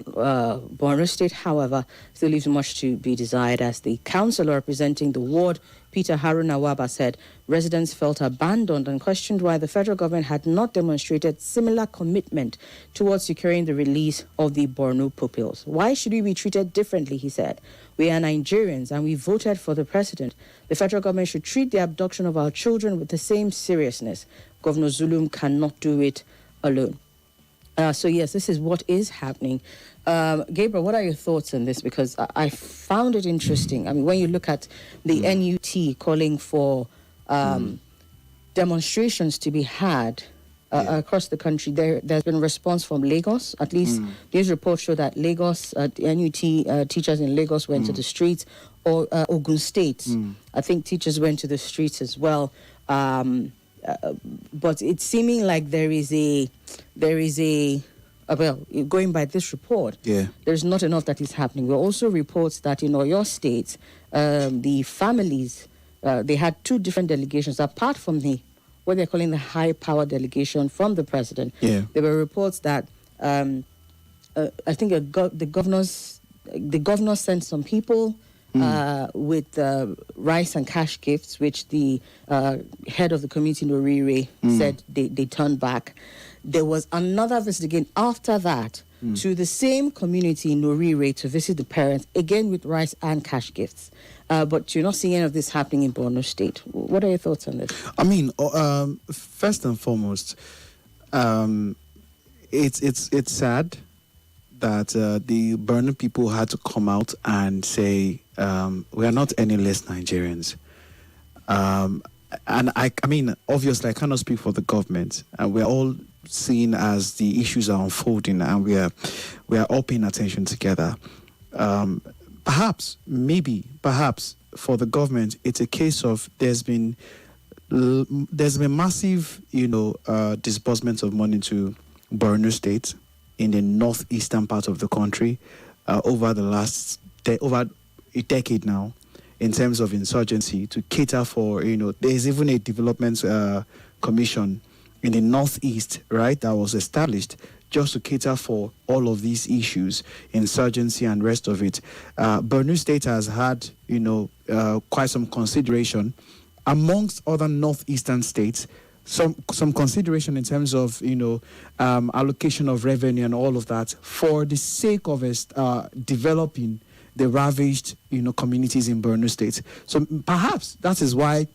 Borno State, however, still leaves much to be desired, as the councillor representing the ward, Peter Haruna Waba, said residents felt abandoned and questioned why the federal government had not demonstrated similar commitment towards securing the release of the Borno pupils. Why should we be treated differently, he said. We are Nigerians and we voted for the president. The federal government should treat the abduction of our children with the same seriousness. Governor Zulum cannot do it alone. So yes, this is what is happening. Gabriel, what are your thoughts on this? Because I found it interesting. I mean, when you look at the NUT calling for demonstrations to be had across the country, there's been a response from Lagos. At least these reports show that Lagos, the NUT teachers in Lagos went to the streets, or Ogun State. I think teachers went to the streets as well. But it's seeming like there is a well, going by this report, there's not enough that is happening. There are also reports that in your states, the families, they had two different delegations, apart from what they're calling the high power delegation from the president. There were reports that I think the governor sent some people with rice and cash gifts, which the head of the community, Norire, said they turned back. There was another visit again after that to the same community, Norire, to visit the parents, again with rice and cash gifts. But you're not seeing any of this happening in Borno State. What are your thoughts on this? I mean, first and foremost, it's sad that the Borno people had to come out and say, we are not any less Nigerians. And I mean, obviously, I cannot speak for the government. And we're all seeing as the issues are unfolding, and we are all paying attention together. Perhaps for the government, it's a case of there's been massive, disbursement of money to Borno State in the northeastern part of the country over the last over a decade now, in terms of insurgency, to cater for, there's even a development commission in the northeast, right, that was established just to cater for all of these issues, insurgency and rest of it. Borno State has had, quite some consideration amongst other northeastern states, some consideration in terms of, allocation of revenue and all of that for the sake of developing the ravaged, communities in Borno State. So perhaps that is why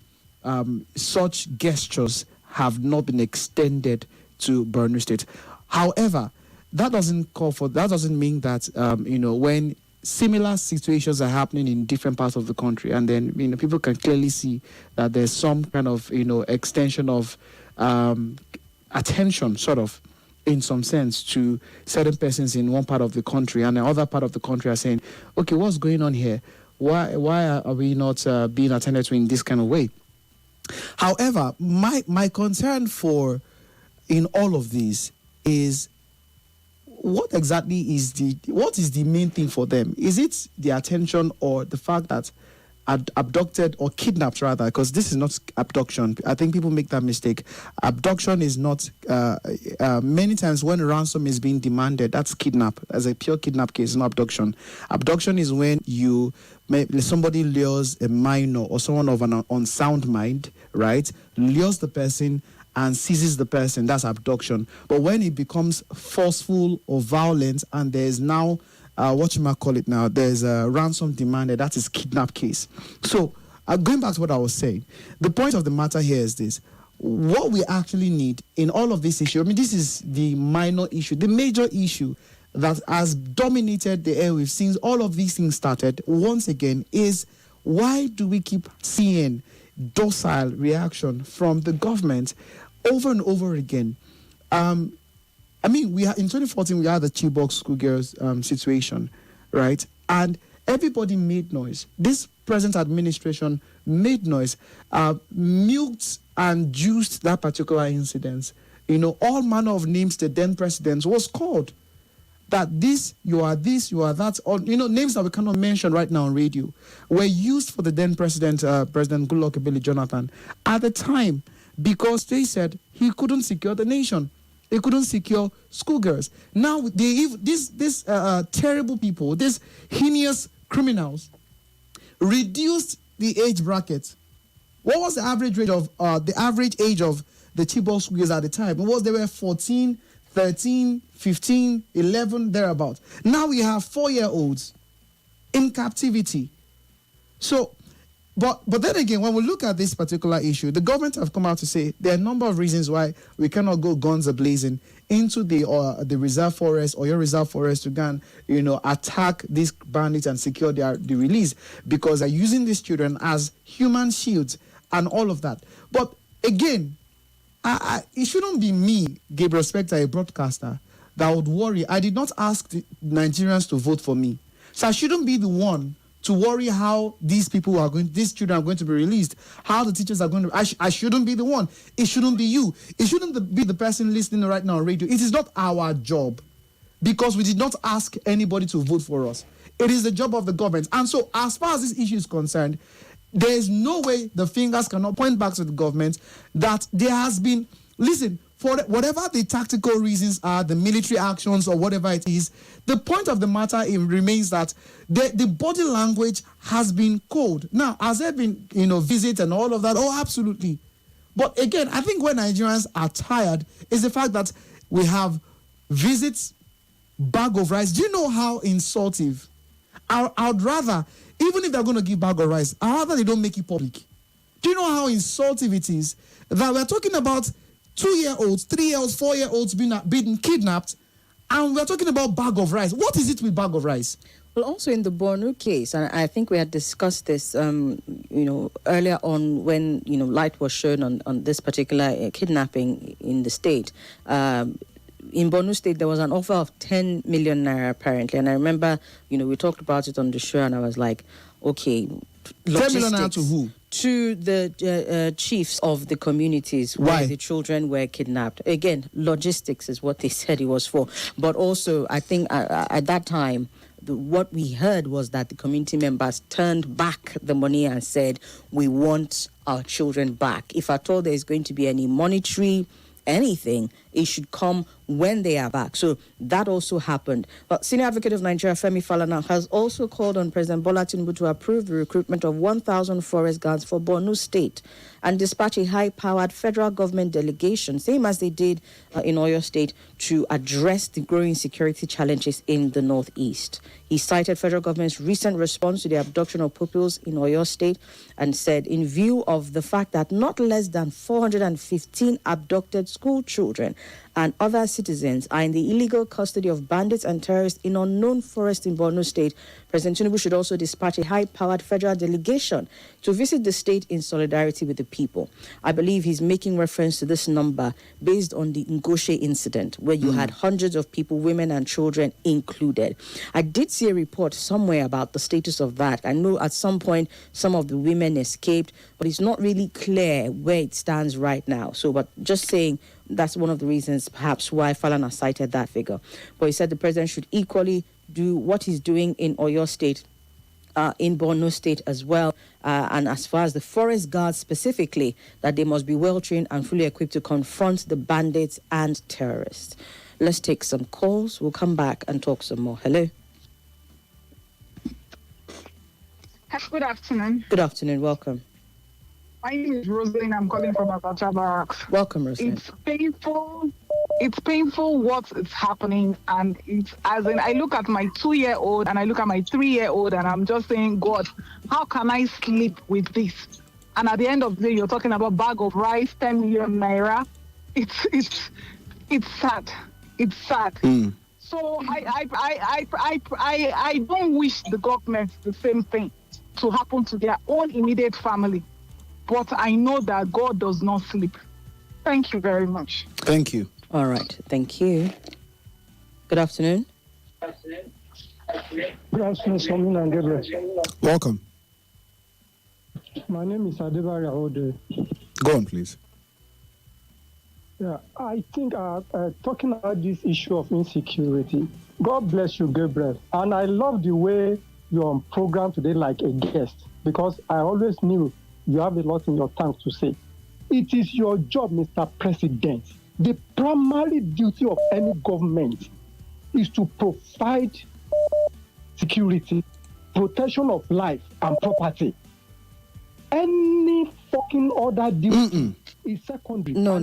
such gestures have not been extended to Borno State. However, that doesn't mean that, when similar situations are happening in different parts of the country, and then, people can clearly see that there's some kind of, extension of attention, sort of, in some sense, to certain persons in one part of the country, and the other part of the country are saying, okay, what's going on here? Why are we not being attended to in this kind of way? However, my concern in all of this is, what exactly is the main thing for them? Is it the attention, or the fact that abducted or kidnapped, rather, because this is not abduction. I think people make that mistake. Abduction is not, many times when ransom is being demanded, that's kidnap. As a pure kidnap case, not abduction. Abduction is when somebody lures a minor or someone of an unsound mind, right, lures the person and seizes the person. That's abduction. But when it becomes forceful or violent, and there's now there's a ransom demanded, that is kidnap case. So, going back to what I was saying, the point of the matter here is this: what we actually need in all of this issue, this is the minor issue. The major issue that has dominated the airwaves since all of these things started, once again, is why do we keep seeing docile reaction from the government over and over again? We in 2014, we had the Chibok schoolgirls situation, right? And everybody made noise. This present administration made noise, milked and juiced that particular incident. All manner of names the then president was called. That this, you are that, or, names that we cannot mention right now on radio, were used for the then president, President Goodluck Ebele Jonathan, at the time, because they said he couldn't secure the nation. They couldn't secure schoolgirls. Now these terrible people, these heinous criminals, reduced the age bracket. What was the average age of the Chibok schoolgirls at the time? It was they were 14, 13, 15, 11, thereabouts. Now we have 4-year-olds in captivity. So, but then again, when we look at this particular issue, the government have come out to say there are a number of reasons why we cannot go guns a-blazing into the reserve forest or your reserve forest to go and, attack these bandits and secure the release, because they're using these children as human shields and all of that. But again, it shouldn't be me, Gabriel Spector, a broadcaster, that would worry. I did not ask the Nigerians to vote for me. So I shouldn't be the one to worry how these children are going to be released, how the teachers are going to. I shouldn't be the one. It shouldn't be you. It shouldn't be the person listening right now on radio. It is not our job, because we did not ask anybody to vote for us. It is the job of the government. And so, as far as this issue is concerned, there is no way the fingers cannot point back to the government that there has been. Listen, for whatever the tactical reasons are, the military actions or whatever it is, the point of the matter remains that the body language has been cold. Now, has there been, visit and all of that? Oh, absolutely. But again, I think where Nigerians are tired is the fact that we have visits, bag of rice. Do you know how insultive? I'd rather, even if they're going to give bag of rice, I'd rather they don't make it public. Do you know how insultive it is that we're talking about 2-year-olds, 3-year-olds, 4-year-olds being kidnapped, and we're talking about bag of rice? What is it with bag of rice? Well, also in the Borno case, and I think we had discussed this, earlier on when, light was shown on this particular kidnapping in the state. In Borno State, there was an offer of 10 million naira, apparently. And I remember, we talked about it on the show, and I was like, okay, 10 million naira to who? To the chiefs of the communities where the children were kidnapped. Again, logistics is what they said it was for. But also, I think at that time, what we heard was that the community members turned back the money and said, we want our children back. If at all there is going to be any monetary anything, it should come when they are back. So that also happened. But Senior Advocate of Nigeria, Femi Falana, has also called on President Bola Tinubu to approve the recruitment of 1,000 forest guards for Borno State and dispatch a high-powered federal government delegation, same as they did in Oyo State, to address the growing security challenges in the Northeast. He cited federal government's recent response to the abduction of pupils in Oyo State and said, in view of the fact that not less than 415 abducted school children and other citizens are in the illegal custody of bandits and terrorists in unknown forests in Borno State, President Tinubu should also dispatch a high-powered federal delegation to visit the state in solidarity with the people. I believe he's making reference to this number based on the Ngoshe incident, where you had hundreds of people, women and children included. I did see a report somewhere about the status of that. I know at some point some of the women escaped, but it's not really clear where it stands right now. So, but just saying, that's one of the reasons perhaps why Falana cited that figure. But he said the president should equally do what he's doing in Oyo State, in Borno State as well. And as far as the forest guards specifically, that they must be well-trained and fully equipped to confront the bandits and terrorists. Let's take some calls. We'll come back and talk some more. Hello. Good afternoon. Good afternoon. Welcome. My name is Rosalind. I'm calling from Abacha Barracks. Welcome, Rosalind. It's painful. It's painful what is happening, and it's as in I look at my 2-year-old and I look at my 3-year-old, and I'm just saying, God, how can I sleep with this? And at the end of the day, you're talking about bag of rice, 10 million naira. It's sad. It's sad. So I don't wish the government the same thing to happen to their own immediate family. But I know that God does not sleep. Thank you very much. Thank you. All right. Thank you. Good afternoon. Good afternoon, Somi and Gabriel. Welcome. My name is Adebari Ode. Go on, please. Yeah, I think talking about this issue of insecurity, God bless you, Gabriel. And I love the way you're on program today like a guest, because I always knew you have a lot in your tongue to say. It is your job, Mr. President, The primary duty of any government is to provide security, protection of life and property. Any fucking other duty is secondary. No.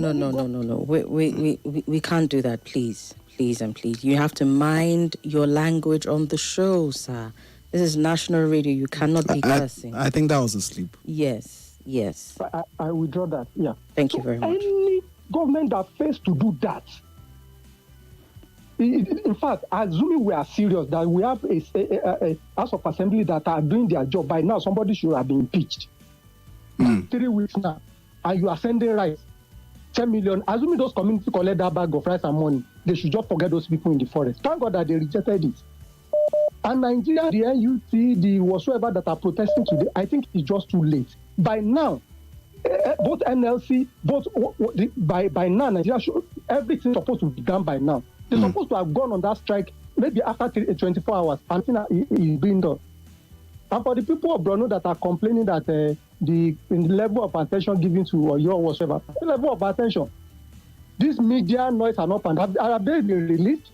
We can't do that, please. Please and please. You have to mind your language on the show, sir. This is national radio. You cannot be cursing. I think that was a sleep. Yes. I withdraw that, yeah. Thank you very much. Any government that fails to do that, in fact, assuming we are serious, that we have a House of Assembly that are doing their job, by now somebody should have been impeached. 3 weeks now, and you are sending rice, 10 million. Assuming those communities collect that bag of rice and money, they should just forget those people in the forest. Thank God that they rejected it. And Nigeria, the NUT, the whatsoever that are protesting today, I think it's just too late. By now, both NLC, by now, Nigeria everything's supposed to be done by now. They're supposed to have gone on that strike maybe after 24 hours. And it's being done. And for the people of Borno that are complaining that the level of attention given to your whatsoever, the level of attention, this media noise are not, have they been released?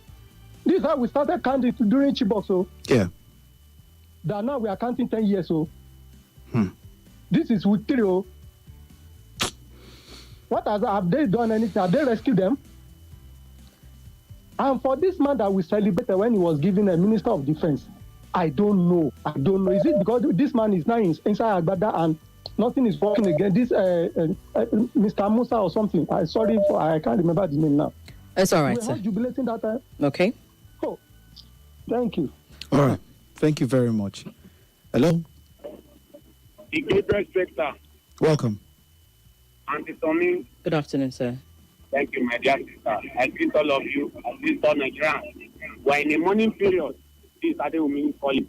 This is how we started counting during Chibok, so. Yeah. That now we are counting 10 years, so. This is with 3. What have they done anything? Have they rescued them? And for this man that we celebrated when he was given a Minister of Defense, I don't know. Is it because this man is now inside Agbada and nothing is working again? This Mr. Musa or something. I can't remember the name now. It's all right, sir. We're jubilating that time. Okay. Oh, thank you. All right. Thank you very much. Hello? The Gabriel Spectre. Welcome. Auntie Somi. Good afternoon, sir. Thank you, my dear sister. I greet all of you. I greet all Nigerians. We're in a morning period. This Adewumi calling.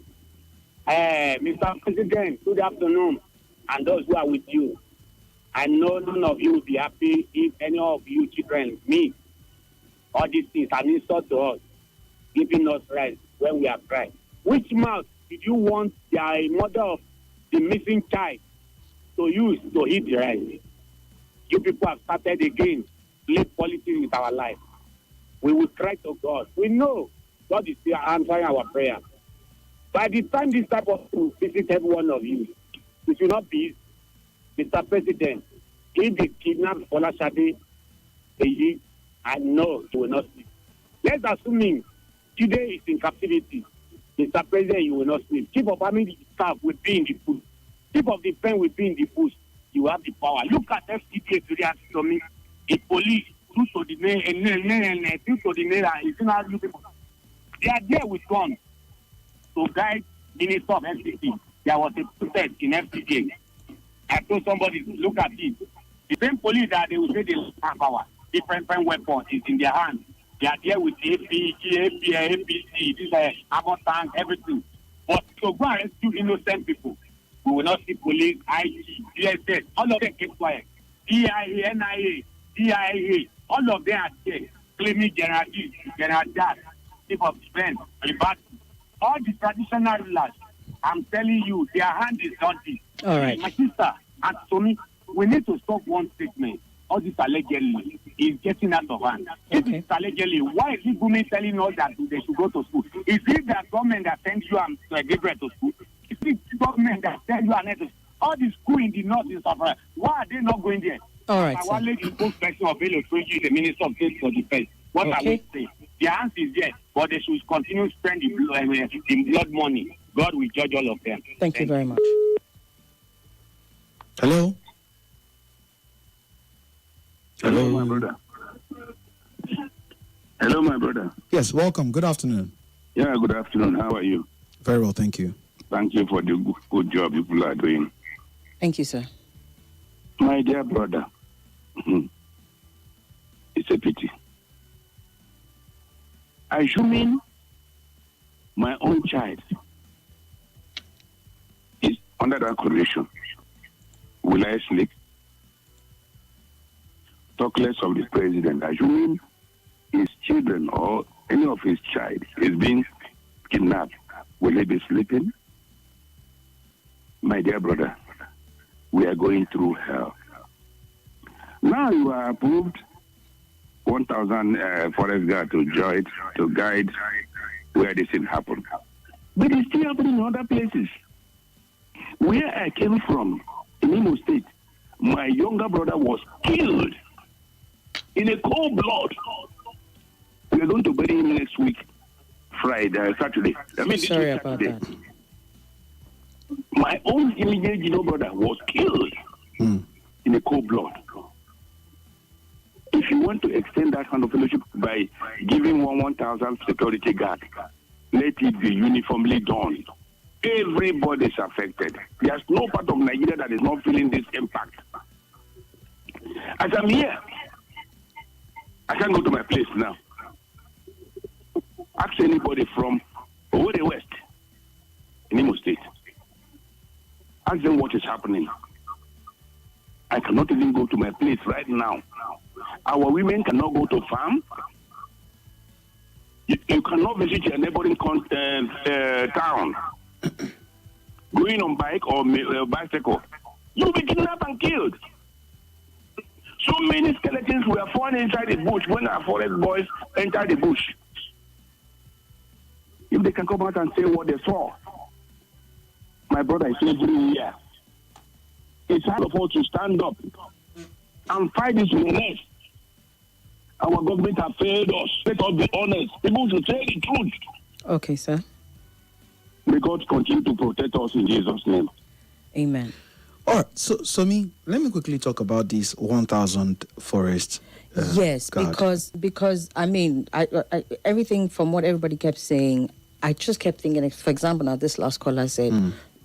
Mr. President, good afternoon. And those who are with you. I know none of you will be happy if any of you children, me, all these things are insult to us, giving us rights when we are crying. Which mouth did you want the mother of the missing child to use to eat the rice? You people have started again, play politics with our life. We will cry to God. We know God is still answering our prayer. By the time this type of thing visit every one of you, it will not be Mr. President. If they kidnap Folashade, I know he will not sleep. Let's assume today is in captivity. Mr. President, you will not sleep. Chief of Army staff will be in the bush. Chief of defense will be in the bush. You have the power. Look at FCDA today as to me. The police, due to the name, they are there with guns to guide Minister of FCD. There was a protest in FCDA. I told somebody, look at it. The same police that they will say they have power. Different weapons is in their hands. They are there with the APG, APC, this armor tank, everything. But to go and rescue innocent people, we will not see police, IG, DSS, all of them keep quiet. DIA, NIA, DIA, all of them are there, claiming General G, General Dad, Chief of Defense, Ribati. All the traditional rulers, I'm telling you, their hand is dirty. All right. My sister, and Somi, we need to stop one statement. All this allegedly is getting out of hand. If it's allegedly, why is it women telling us that they should go to school? Is it the government that sends you and Gabriel to school? Is it the government that sends you and to school? All the school in the north is suffering. Why are they not going there? All right, I want to spokesperson of Bello Troji, the Minister of State for Defense. What I would say, the answer is yes, but they should continue spending the blood money. God will judge all of them. Thank you very much. Hello? Hello, my brother. Hello, my brother. Yes, welcome. Good afternoon. Yeah, good afternoon. How are you? Very well, thank you. Thank you for the good job people are doing. Thank you, sir. My dear brother, it's a pity. Assuming my own child is under that condition, will I sleep? Talk less of the president. Assuming his children or any of his child is being kidnapped, will he be sleeping? My dear brother, we are going through hell. Now you are approved 1,000 forest guard to guide where this thing happened. But it's still happening in other places. Where I came from, in Imo State, my younger brother was killed in a cold blood. We are going to bury him next week, Saturday. Sorry about that. My own immediate brother was killed in a cold blood. If you want to extend that kind of fellowship by giving 1,000 security guard, let it be uniformly done. Everybody is affected. There's no part of Nigeria that is not feeling this impact. As I'm here, I can't go to my place now. Ask anybody from Owerri West in Imo State. Ask them what is happening. I cannot even go to my place right now. Our women cannot go to farm. You cannot visit your neighboring town. Going on bike or bicycle. You'll be kidnapped and killed. So many skeletons were found inside the bush when our forest boys entered the bush. If they can come out and say what they saw, my brother is every year. It's hard for us to stand up and fight this illness. Our government has failed us. Let us be honest. People should say the truth. Okay, sir. May God continue to protect us in Jesus' name. Amen. All right, so Somi, let me quickly talk about these 1,000 forest. Yes, guard. because I mean, I everything from what everybody kept saying, I just kept thinking. For example, now this last caller said,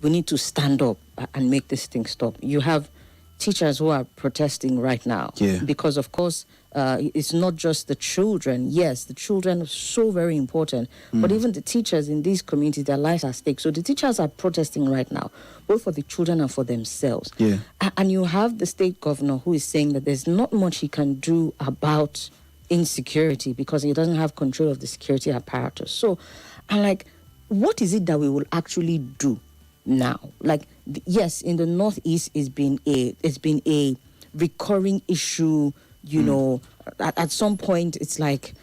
we need to stand up and make this thing stop. You have teachers who are protesting right now because, of course, it's not just the children. Yes, the children are so very important, but even the teachers in these communities, their lives are at stake. So the teachers are protesting right now, both for the children and for themselves. Yeah. And you have the state governor who is saying that there's not much he can do about insecurity because he doesn't have control of the security apparatus. So I'm like, what is it that we will actually do now? Like, yes, in the Northeast, it's been a recurring issue. You know, at some point, it's like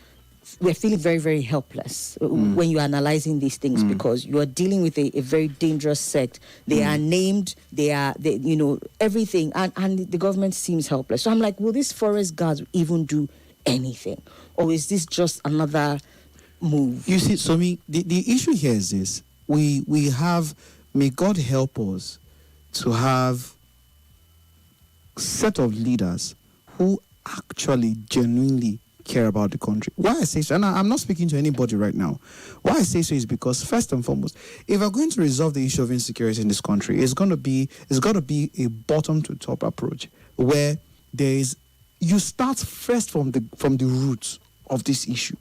we're feeling very, very helpless when you're analyzing these things because you are dealing with a very dangerous sect. They are named, they everything, and the government seems helpless. So I'm like, will these forest guards even do anything, or is this just another move? You see, Somi, the issue here is this: we have. May God help us to have a set of leaders who actually genuinely care about the country. Why I say so, and I'm not speaking to anybody right now. Why I say so is because, first and foremost, if we're going to resolve the issue of insecurity in this country, it's got to be a bottom to top approach where you start first from the roots of this issue.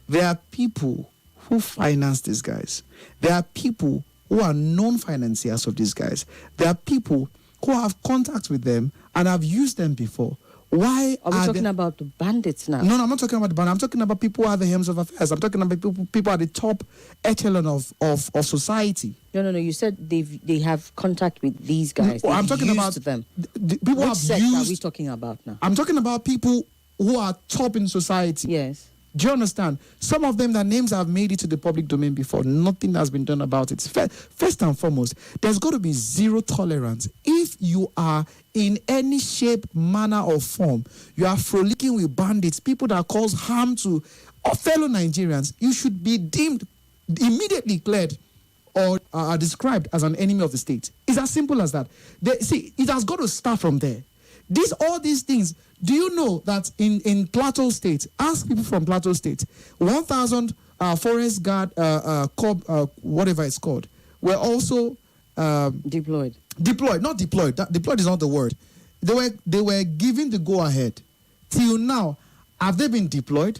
There are people who finance these guys. There are people who are known financiers of these guys. There are people who have contacts with them and have used them before. Why are we talking about the bandits now? No, I'm not talking about the bandits. I'm talking about people who are the helms of affairs. I'm talking about people at the top echelon of society. No. You said they have contact with these guys. I'm talking about them. People Which sect are we talking about now? I'm talking about people who are top in society. Yes. Do you understand? Some of them, their names have made it to the public domain before. Nothing has been done about it. First and foremost, there's got to be zero tolerance. If you are in any shape, manner, or form, you are frolicking with bandits, people that cause harm to fellow Nigerians, you should be deemed immediately cleared or are described as an enemy of the state. It's as simple as that. It has got to start from there. All these things. Do you know that in Plateau State, ask people from Plateau State, 1,000 forest guard, whatever it's called, were also deployed. Not deployed. Deployed is not the word. They were given the go ahead. Till now, have they been deployed?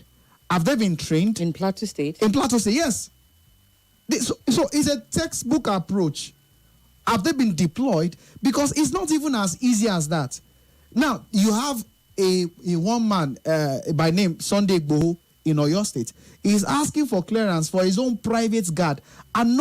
Have they been trained? In Plateau State? In Plateau State, yes. So it's a textbook approach. Have they been deployed? Because it's not even as easy as that. Now, you have a one man by name Sunday Igboho in Oyo State. He's asking for clearance for his own private guard. All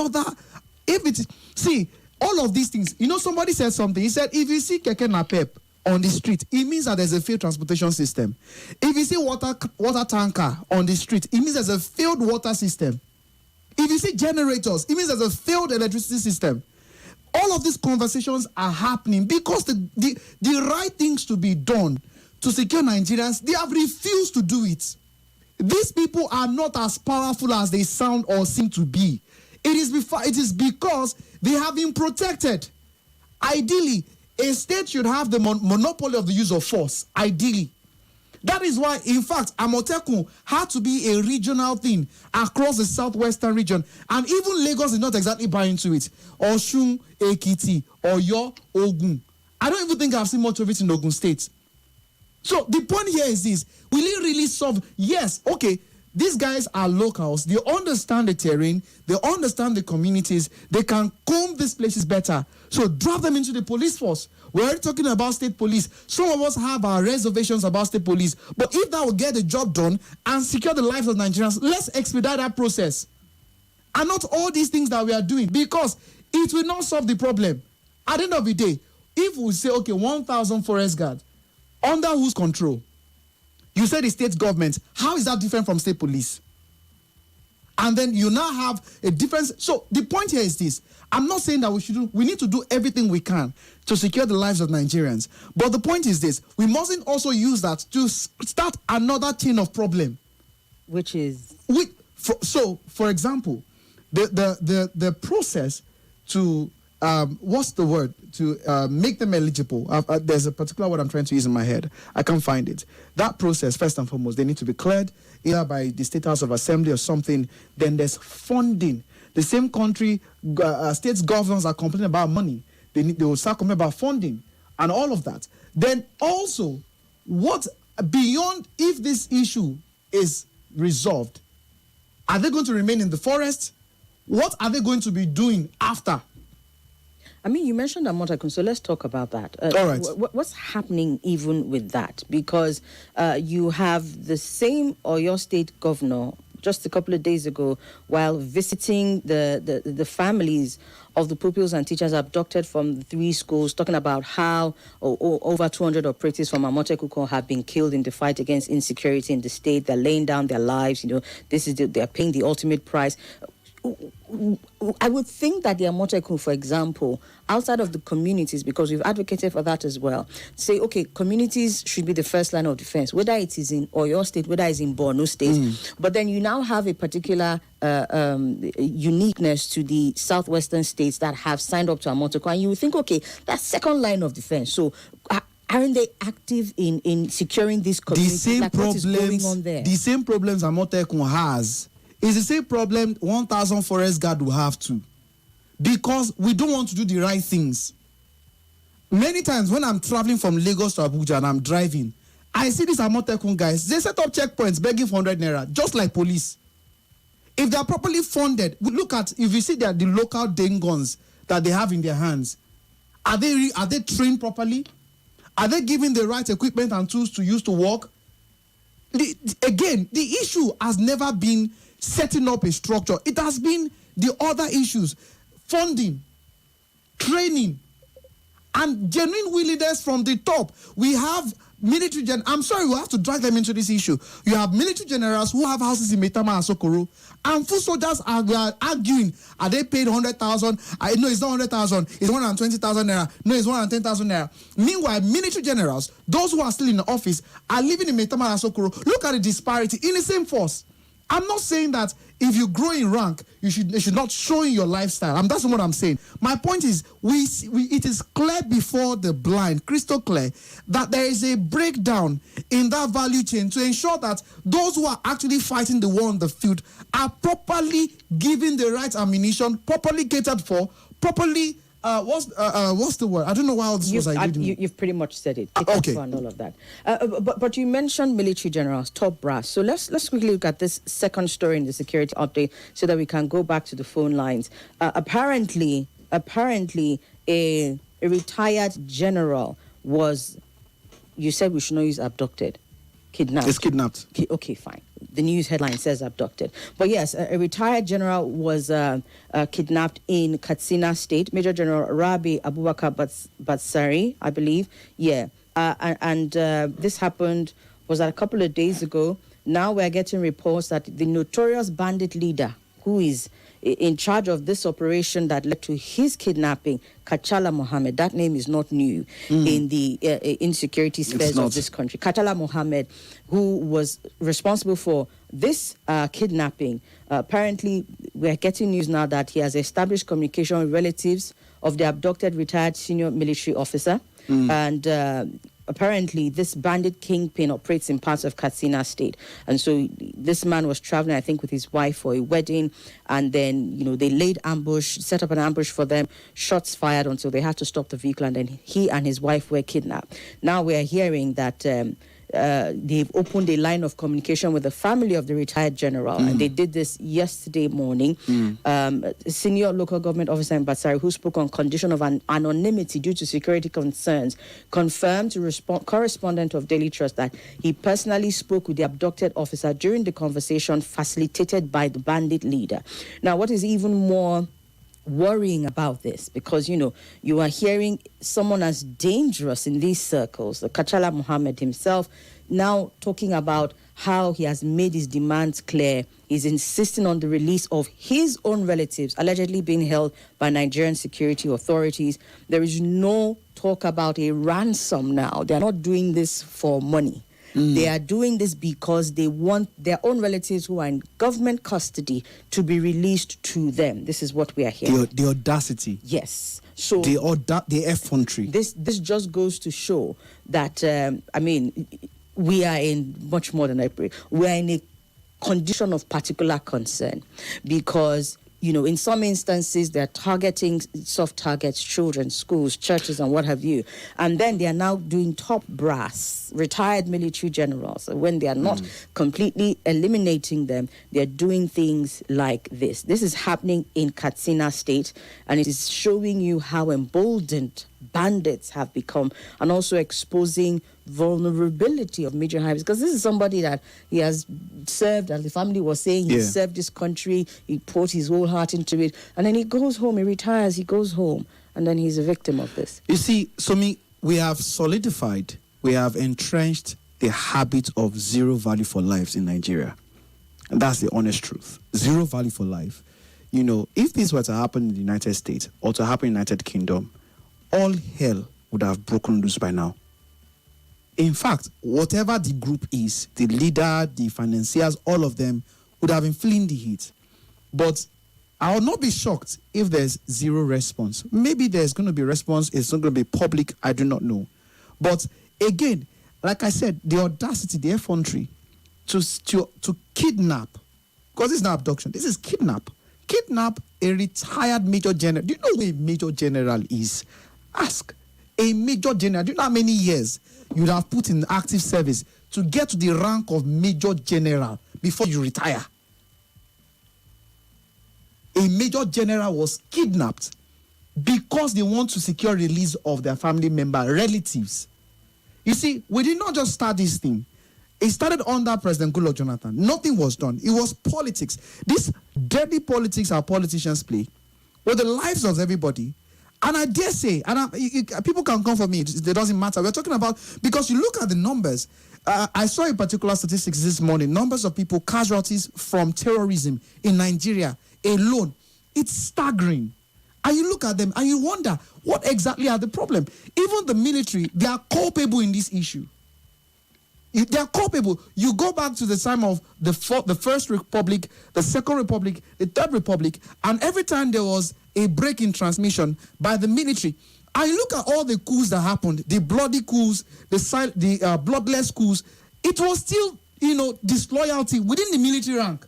of these things, somebody said something. He said, if you see Keke Napep on the street, it means that there's a failed transportation system. If you see water tanker on the street, it means there's a failed water system. If you see generators, it means there's a failed electricity system. All of these conversations are happening because the right things to be done to secure Nigerians, they have refused to do it. These people are not as powerful as they sound or seem to be. It is because they have been protected. Ideally, a state should have the monopoly of the use of force, ideally. That is why, in fact, Amotekun had to be a regional thing across the southwestern region. And even Lagos is not exactly buy into it. Osun, Ekiti, Oyo, Ogun. I don't even think I've seen much of it in Ogun State. So the point here is this. Will it really solve? Yes, okay. These guys are locals. They understand the terrain. They understand the communities. They can comb these places better. So drop them into the police force. We're already talking about state police. Some of us have our reservations about state police. But if that will get the job done and secure the lives of Nigerians, let's expedite that process. And not all these things that we are doing, because it will not solve the problem. At the end of the day, if we say, okay, 1,000 forest guards, under whose control? You said the state government. How is that different from state police? And then you now have a difference. So the point here is this. I'm not saying that we need to do everything we can to secure the lives of Nigerians. But the point is this. We mustn't also use that to start another chain of problem. Which is? For example, the process to, what's the word? To make them eligible. There's a particular word I'm trying to use in my head. I can't find it. That process, first and foremost, they need to be cleared either by the State House of Assembly or something. Then there's funding. The same country, states governors are complaining about money. They will start complaining about funding and all of that. Then also, what beyond, if this issue is resolved, are they going to remain in the forest? What are they going to be doing after? I mean, you mentioned Amotekun, so let's talk about that. All right. What's happening even with that? Because you have the same Oyo State governor just a couple of days ago, while visiting the families of the pupils and teachers abducted from the 3 schools, talking about how over 200 operatives from Amotekun have been killed in the fight against insecurity in the state. They're laying down their lives. They're paying the ultimate price. I would think that the Amotekun, for example, outside of the communities, because we've advocated for that as well, say, okay, communities should be the first line of defense, whether it is in Oyo State, whether it's in Borno State. But then you now have a particular uniqueness to the southwestern states that have signed up to Amotekun. And you would think, okay, that's second line of defense. So aren't they active in securing these communities? What is going on there? The same problems Amotekun has. It's the same problem 1,000 forest guard will have to. Because we don't want to do the right things. Many times when I'm traveling from Lagos to Abuja and I'm driving, I see these Amotekun guys. They set up checkpoints begging for 100 naira, just like police. If they're properly funded, look at, if you see the local guns that they have in their hands, are they trained properly? Are they given the right equipment and tools to use to work? Again, the issue has never been setting up a structure. It has been the other issues: funding, training, and genuine willingness from the top. We have military I'm sorry, we have to drag them into this issue. You have military generals who have houses in Maitama and Sokoro, and foot soldiers are arguing, are they paid 100,000? No, it's not 100,000. It's 120,000 naira. No, it's 110,000 naira. Meanwhile, military generals, those who are still in the office, are living in Maitama and Sokoro. Look at the disparity in the same force. I'm not saying that if you grow in rank, you should not show in your lifestyle. That's what I'm saying. My point is, it is clear before the blind, crystal clear, that there is a breakdown in that value chain to ensure that those who are actually fighting the war on the field are properly given the right ammunition, properly catered for, properly. What's the word? I don't know why all this was I didn't. You've pretty much said it. Okay. And all of that. But you mentioned military generals, top brass. So let's quickly look at this second story in the security update so that we can go back to the phone lines. Apparently, a retired general was. You said we should not use abducted. Kidnapped. It's kidnapped. Okay, fine. The news headline says abducted. But yes, a retired general was kidnapped in Katsina State. Major General Rabi Abubakar Batsari, I believe. Yeah. This happened, was that a couple of days ago. Now we're getting reports that the notorious bandit leader who is in charge of this operation that led to his kidnapping, Kachala Mohammed, that name is not new in the insecurity spheres of this country. Kachala Mohammed, who was responsible for this kidnapping, apparently we're getting news now that he has established communication with relatives of the abducted retired senior military officer. And apparently this bandit kingpin operates in parts of Katsina State. And so this man was traveling, I think, with his wife for a wedding. And then, they set up an ambush for them, shots fired until they had to stop the vehicle. And then he and his wife were kidnapped. Now we're hearing that they've opened a line of communication with the family of the retired general, and they did this yesterday morning. A senior local government officer in Batsari, who spoke on condition of anonymity due to security concerns, confirmed to correspondent of Daily Trust that he personally spoke with the abducted officer during the conversation facilitated by the bandit leader. Now, what is even more worrying about this, because you are hearing someone as dangerous in these circles, the Kachala Mohammed himself, now talking about how he has made his demands clear. He's insisting on the release of his own relatives allegedly being held by Nigerian security authorities. There is no talk about a ransom now. They're not doing this for money. They are doing this because they want their own relatives who are in government custody to be released to them. This is what we are hearing. The audacity. Yes. So the effrontery. This just goes to show that, we are in much more than a break. We are in a condition of particular concern because, in some instances, they're targeting soft targets, children, schools, churches, and what have you. And then they are now doing top brass, retired military generals. When they are not completely eliminating them, they're doing things like this. This is happening in Katsina State, and it is showing you how emboldened bandits have become, and also exposing vulnerability of major highways, because this is somebody that he has served, as the family was saying, he served this country, he poured his whole heart into it, and then he goes home, he retires, he goes home, and then he's a victim of this. You see, Somi, we have solidified, we have entrenched the habit of zero value for lives in Nigeria. And that's the honest truth. Zero value for life. If this were to happen in the United States or to happen in the United Kingdom, all hell would have broken loose by now. In fact, whatever the group is, the leader, the financiers, all of them would have been feeling the heat. But I will not be shocked if there's zero response. Maybe there's going to be response. It's not going to be public. I do not know. But again, like I said, the audacity, the effrontery to kidnap, because this is not abduction, this is kidnap a retired major general. Do you know who a major general is? Ask. A major general. Do you know how many years you'd have put in active service to get to the rank of major general before you retire? A major general was kidnapped because they want to secure release of their family member, relatives. You see, we did not just start this thing. It started under President Goodluck Jonathan. Nothing was done. It was politics. This dirty politics our politicians play with the lives of everybody. And I dare say, people can come for me, it doesn't matter. We're talking about, because you look at the numbers. I saw a particular statistics this morning, numbers of people, casualties from terrorism in Nigeria alone. It's staggering. And you look at them and you wonder, what exactly are the problem? Even the military, they are culpable in this issue. They are culpable. You go back to the time of the First Republic, the Second Republic, the Third Republic, and every time there was a break in transmission by the military, and you look at all the coups that happened, the bloody coups, the bloodless coups, it was still, disloyalty within the military rank.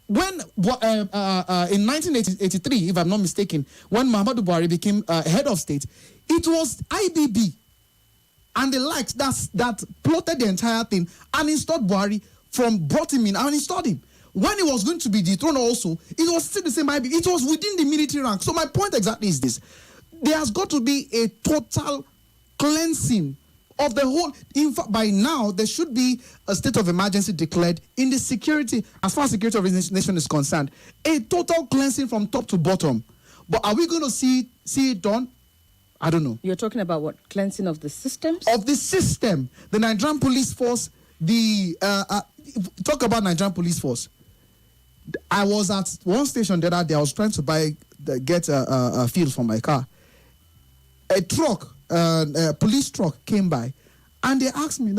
When in 1983, if I'm not mistaken, when Muhammadu Buhari became head of state, it was IBB and the likes that plotted the entire thing and installed Buhari, brought him in and installed him. When he was going to be dethroned also, it was still the same IBB. It was within the military rank. So my point exactly is this. There has got to be a total cleansing of the whole. In fact, by now, there should be a state of emergency declared in the security, as far as security of the nation is concerned. A total cleansing from top to bottom. But are we going to see it done? I don't know. You're talking about what? Cleansing of the systems? Of the system. The Nigerian police force, talk about Nigerian police force. I was at one station the other day. I was trying to get a fuel for my car. A truck, a police truck came by, and they asked me,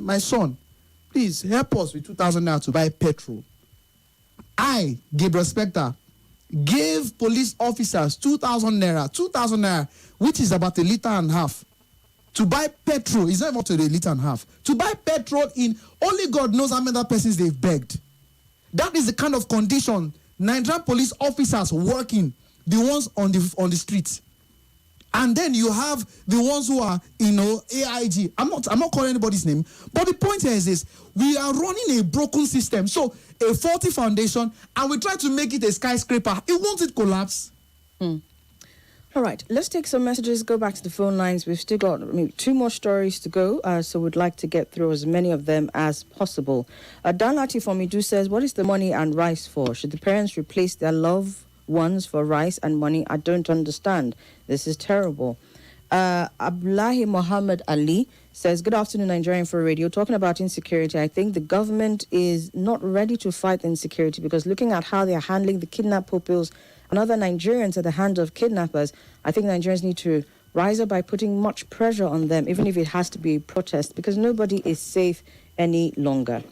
my son, please help us with 2,000 naira to buy petrol. I, Gabriel Spector, gave police officers 2,000 naira, which is about 1.5 liters, to buy petrol. It's not even to 1.5 liters. To buy petrol in, only God knows how many other persons they've begged. That is the kind of condition Nigerian police officers working, the ones on the streets. And then you have the ones who are, AIG. I'm not calling anybody's name. But the point here is this: we are running a broken system. So a faulty foundation, and we try to make it a skyscraper. It collapse. All right, let's take some messages, go back to the phone lines. We've still got maybe 2 more stories to go, so we'd like to get through as many of them as possible. Dan Latifomidu says, what is the money and rice for? Should the parents replace their loved ones for rice and money? I don't understand. This is terrible. Abdullahi Muhammad Ali says, good afternoon, Nigerian for Radio. Talking about insecurity, I think the government is not ready to fight insecurity, because looking at how they are handling the kidnapped pupils and other Nigerians at the hands of kidnappers, I think Nigerians need to rise up by putting much pressure on them, even if it has to be a protest, because nobody is safe any longer.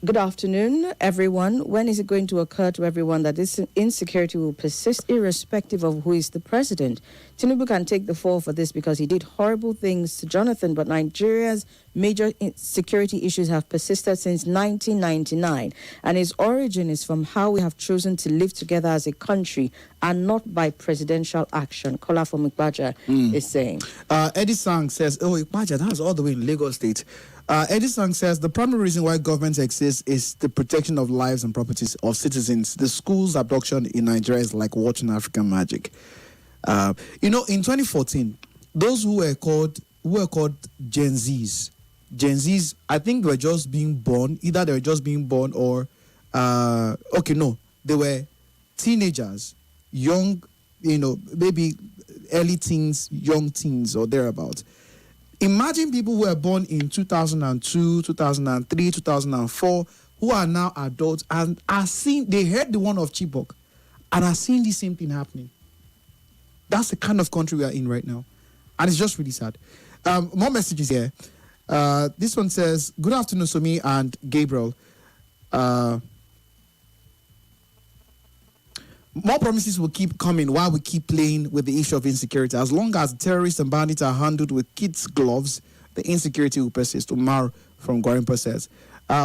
Good afternoon, everyone. When is it going to occur to everyone that this insecurity will persist irrespective of who is the president? Tinubu can take the fall for this because he did horrible things to Jonathan, but Nigeria's major security issues have persisted since 1999, and its origin is from how we have chosen to live together as a country and not by presidential action. Kola from Ikpaja is saying. Eddie Sang says, Ikpaja, that's all the way in Lagos State. Eddie Sang says the primary reason why government exists is the protection of lives and properties of citizens. The school's abduction in Nigeria is like watching African magic. In 2014, those who were called Gen Zs, I think were just being born. Either they were just being born or, they were teenagers, young, maybe early teens, young teens or thereabouts. Imagine people who were born in 2002, 2003, 2004, who are now adults and they heard the one of Chibok and are seeing the same thing happening. That's the kind of country we are in right now. And it's just really sad. More messages here. This one says, good afternoon, Somi and Gabriel. More promises will keep coming while we keep playing with the issue of insecurity. As long as terrorists and bandits are handled with kids' gloves, the insecurity will persist. Umar from Gwarimpa says,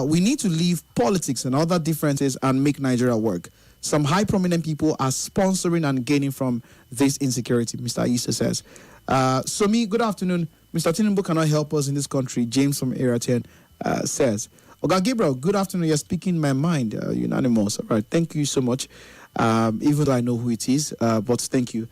we need to leave politics and other differences and make Nigeria work. Some high prominent people are sponsoring and gaining from this insecurity, Mr. Issa says. Somi, good afternoon. Mr. Tinubu cannot help us in this country. James from Area 10 says, Oga Gabriel, good afternoon. You're speaking my mind. Unanimous. All right. Thank you so much. Even though I know who it is, but thank you.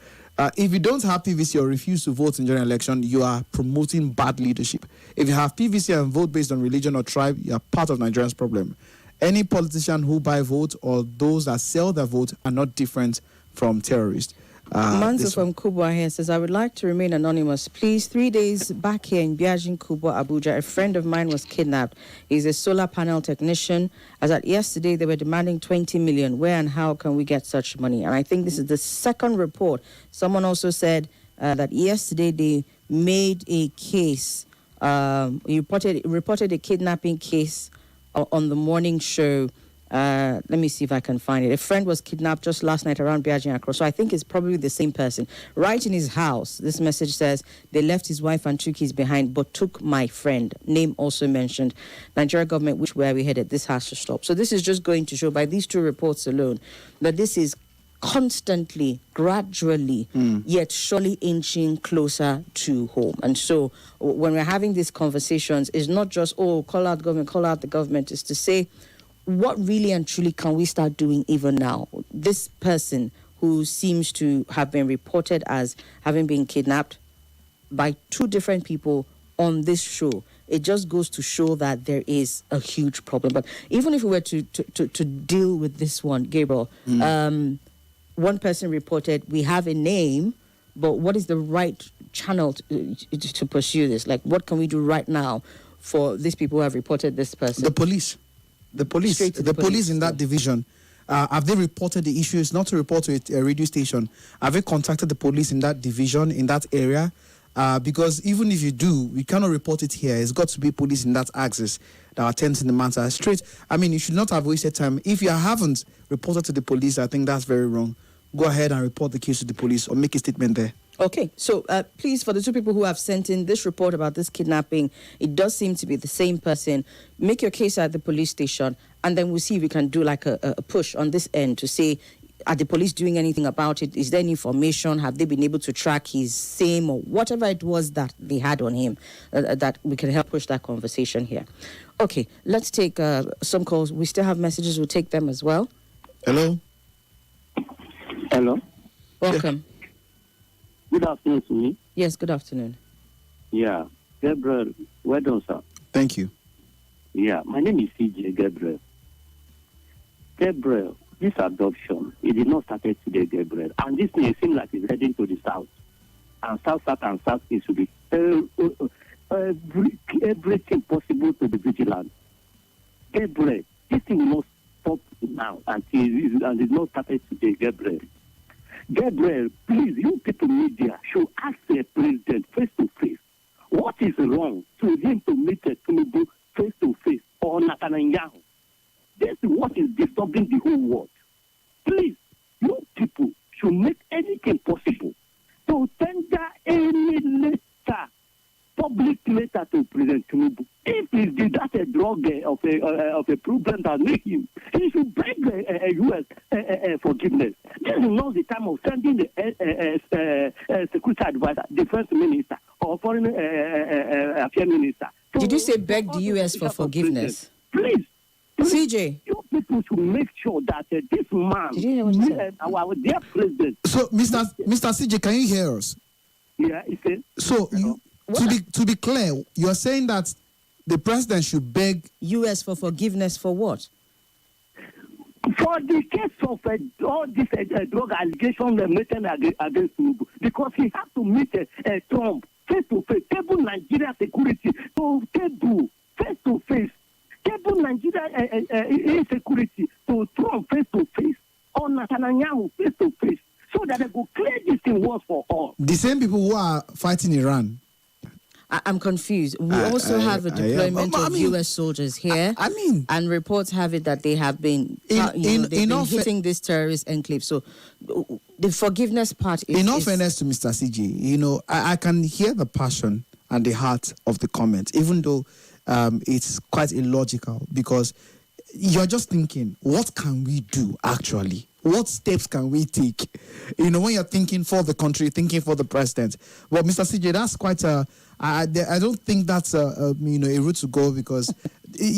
If you don't have PVC or refuse to vote in general election, you are promoting bad leadership. If you have PVC and vote based on religion or tribe, you are part of Nigeria's problem. Any politician who buy votes or those that sell their vote are not different from terrorists. Manzo from Kubwa here says, I would like to remain anonymous. Please, 3 days back here in Biajin, Kubwa, Abuja, a friend of mine was kidnapped. He's a solar panel technician. As at yesterday, they were demanding 20 million. Where and how can we get such money? And I think this is the second report. Someone also said that yesterday they made a case. He reported a kidnapping case on the morning show. Let me see if I can find it. A friend was kidnapped just last night around Biajin Accra. So I think it's probably the same person. Right in his house, this message says, they left his wife and 2 kids behind, but took my friend. Name also mentioned. Nigeria government, which way are we headed? This has to stop. So this is just going to show by these 2 reports alone that this is constantly, gradually, yet surely inching closer to home. And so when we're having these conversations, it's not just, call out the government, is to say, what really and truly can we start doing even now? This person who seems to have been reported as having been kidnapped by 2 different people on this show, it just goes to show that there is a huge problem. But even if we were to deal with this one, Gabriel, one person reported, we have a name, but what is the right channel to pursue this? Like, what can we do right now for these people who have reported this person? The police in that division. Have they reported the issue? It's not to report to a radio station. Have they contacted the police in that division, in that area? Because even if you do, we cannot report it here. It's got to be police in that axis that attends to the matter straight. I mean, you should not have wasted time. If you haven't reported to the police, I think that's very wrong. Go ahead and report the case to the police or make a statement there. Okay, so please, for the two people who have sent in this report about this kidnapping, it does seem to be the same person. Make your case at the police station, and then we'll see if we can do like a push on this end to say, are the police doing anything about it? Is there any information? Have they been able to track his SIM or whatever it was that they had on him, that we can help push that conversation here? Okay, let's take some calls. We still have messages. We'll take them as well. Hello? Hello? Welcome. Good afternoon to me. Yes, good afternoon. Yeah. Gabriel, well done, sir. Thank you. Yeah, my name is CJ Gabriel. Gabriel, this adoption, it did not start today, Gabriel. And this may seem like it's heading to the south. And south is to be everything possible to be vigilant. Gabriel, this thing will not stop now and it's not started today, Gabriel. Gabriel, please, you people media should ask the president face to face what is wrong to him to meet Tinubu face to face or Netanyahu. This is what is disturbing the whole world. Please, you people should make anything possible to tender any letter, public letter to President Tinubu. If he did that a drug of a problem that made him, he should beg the U.S. Forgiveness. This is not the time of sending the security advisor, defense minister, or foreign affairs minister. Did you say beg the U.S. for forgiveness? Please. CJ. You people should make sure that this man, did you hear what you said? Our dear president. So, Mr. CJ, can you hear us? Yeah, he said. So, to be clear, you are saying that the president should beg U.S. for forgiveness for what? For the case of all this drug allegation made against Tinubu, because he had to meet Trump face to face, table Nigeria security to table face to face, table Nigeria insecurity to Trump face to face, or Netanyahu face to face, so that they will clear this thing once for all. The same people who are fighting Iran. I'm confused. We also have a deployment of U.S. soldiers here. And reports have it that they have been, they've been hitting this terrorist enclave. So the forgiveness part is... In all fairness to Mr. CJ, I can hear the passion and the heart of the comment, even though it's quite illogical, because you're just thinking, what can we do actually? What steps can we take? When you're thinking for the country, thinking for the president. Well, Mr. CJ, that's quite I don't think that's a route to go, because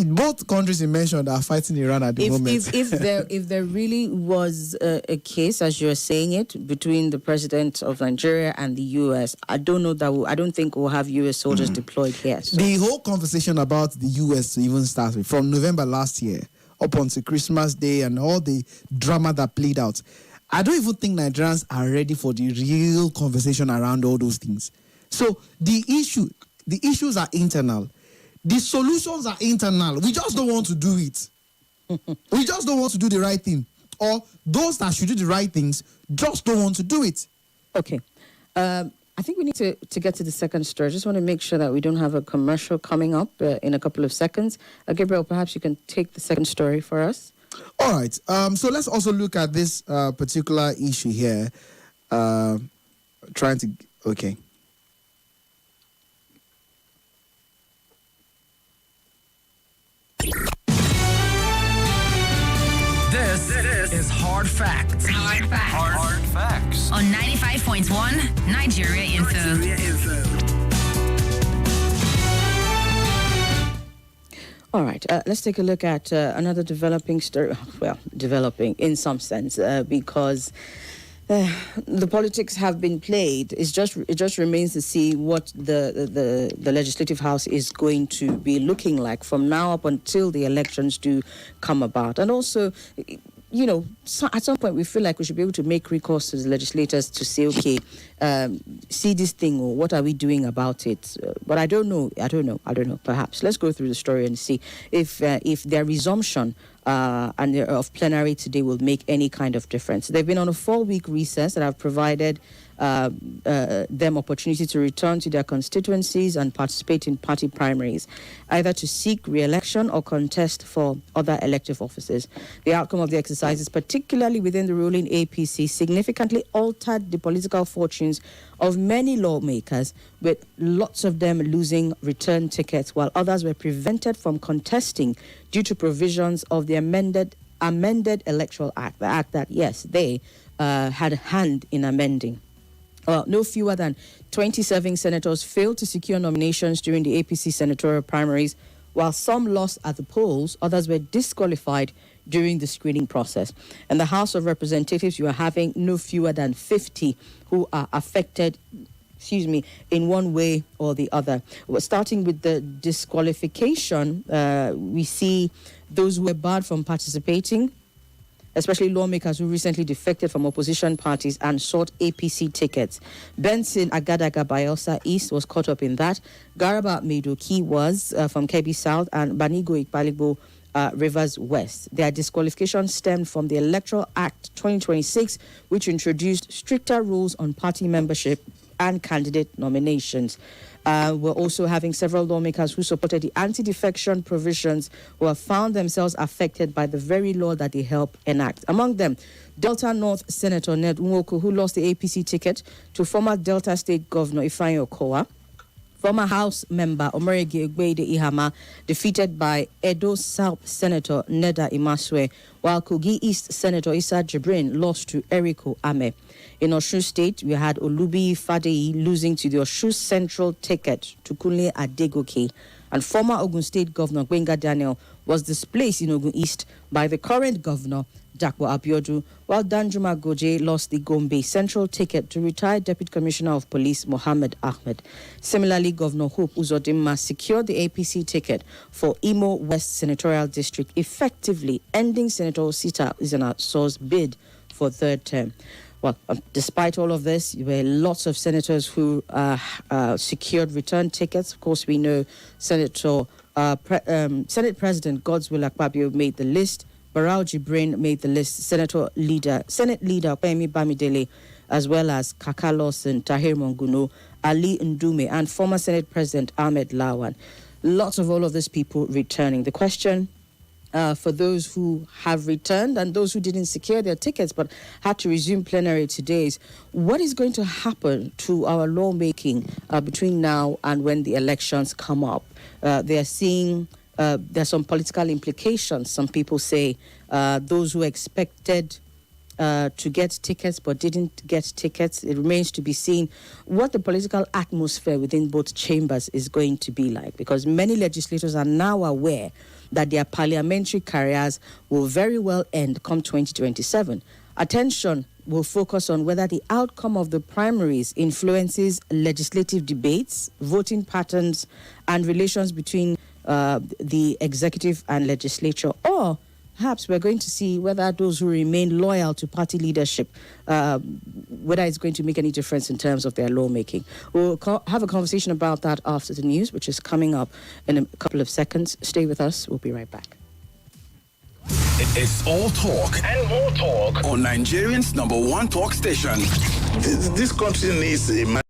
both countries you mentioned are fighting Iran at the moment. If there really was a case, as you're saying it, between the president of Nigeria and the U.S., I don't think we'll have U.S. soldiers deployed here. So. The whole conversation about the U.S. even started from November last year up until Christmas Day and all the drama that played out. I don't even think Nigerians are ready for the real conversation around all those things. So the issues are internal. The solutions are internal. We just don't want to do it. We just don't want to do the right thing. Or those that should do the right things just don't want to do it. Okay. I think we need to get to the second story. I just want to make sure that we don't have a commercial coming up in a couple of seconds. Gabriel, perhaps you can take the second story for us. All right. So let's also look at this particular issue here. Okay. This is Hard Facts. Hard Facts. On 95.1 Nigeria Info. All right, let's take a look at another developing story. Well, developing in some sense, because the politics have been played. It just remains to see what the Legislative House is going to be looking like from now up until the elections do come about. And also, at some point we feel like we should be able to make recourse to the legislators to say, okay, see this thing, or what are we doing about it? But I don't know. Perhaps let's go through the story and see if their resumption of plenary today will make any kind of difference. They've been on a 4-week recess that have provided them opportunity to return to their constituencies and participate in party primaries, either to seek re-election or contest for other elective offices. The outcome of the exercises, particularly within the ruling APC, significantly altered the political fortunes of many lawmakers, with lots of them losing return tickets, while others were prevented from contesting due to provisions of the amended Electoral Act, the act that, yes, they had a hand in amending. No fewer than 27 senators failed to secure nominations during the APC senatorial primaries, while some lost at the polls, others were disqualified during the screening process. In the House of Representatives, you are having no fewer than 50 who are affected, in one way or the other. Starting with the disqualification, we see those who were barred from participating, especially lawmakers who recently defected from opposition parties and sought APC tickets. Benson Agadaga Bayelsa East was caught up in that. Garaba Medoki was from Kebbi South, and Banigo Ikpaligbo Rivers West. Their disqualification stemmed from the Electoral Act 2026, which introduced stricter rules on party membership and candidate nominations. We're also having several lawmakers who supported the anti-defection provisions who have found themselves affected by the very law that they help enact. Among them, Delta North Senator Ned Nwoko, who lost the APC ticket to former Delta State Governor Ifeanyi Okowa. Former House member Omerege Egbeide Ihama defeated by Edo South Senator Neda Imaswe, while Kogi East Senator Issa Jibrin lost to Eriko Ame. In Osun State, we had Olubi Fadeyi losing to the Osun Central ticket to Kunle Adegoke, and former Ogun State Governor Gbenga Daniel was displaced in Ogun East by the current governor, Dapo Abiodun, while Danjuma Goje lost the Gombe Central ticket to retired Deputy Commissioner of Police Mohammed Ahmed. Similarly, Governor Hope Uzodinma secured the APC ticket for Imo West Senatorial District, effectively ending Senator Osita Izanaso's bid for third term. Well, despite all of this, there were lots of senators who secured return tickets. Of course, we know Senate President Godswill Akpabio made the list. Barao Jibrin made the list. Senate leader Kwemi Bamidele, as well as Kaka Lawson, Tahir Monguno, Ali Ndume, and former Senate President Ahmed Lawan. Lots of all of these people returning. The question for those who have returned and those who didn't secure their tickets but had to resume plenary today is, what is going to happen to our lawmaking between now and when the elections come up? They are seeing there are some political implications. Some people say those who expected to get tickets but didn't get tickets. It remains to be seen what the political atmosphere within both chambers is going to be like, because many legislators are now aware that their parliamentary careers will very well end come 2027. Attention will focus on whether the outcome of the primaries influences legislative debates, voting patterns, and relations between the executive and legislature, or perhaps we're going to see whether those who remain loyal to party leadership, whether it's going to make any difference in terms of their lawmaking. We'll have a conversation about that after the news, which is coming up in a couple of seconds. Stay with us. We'll be right back. It's all talk and more talk on Nigerians' #1 talk station. This country needs a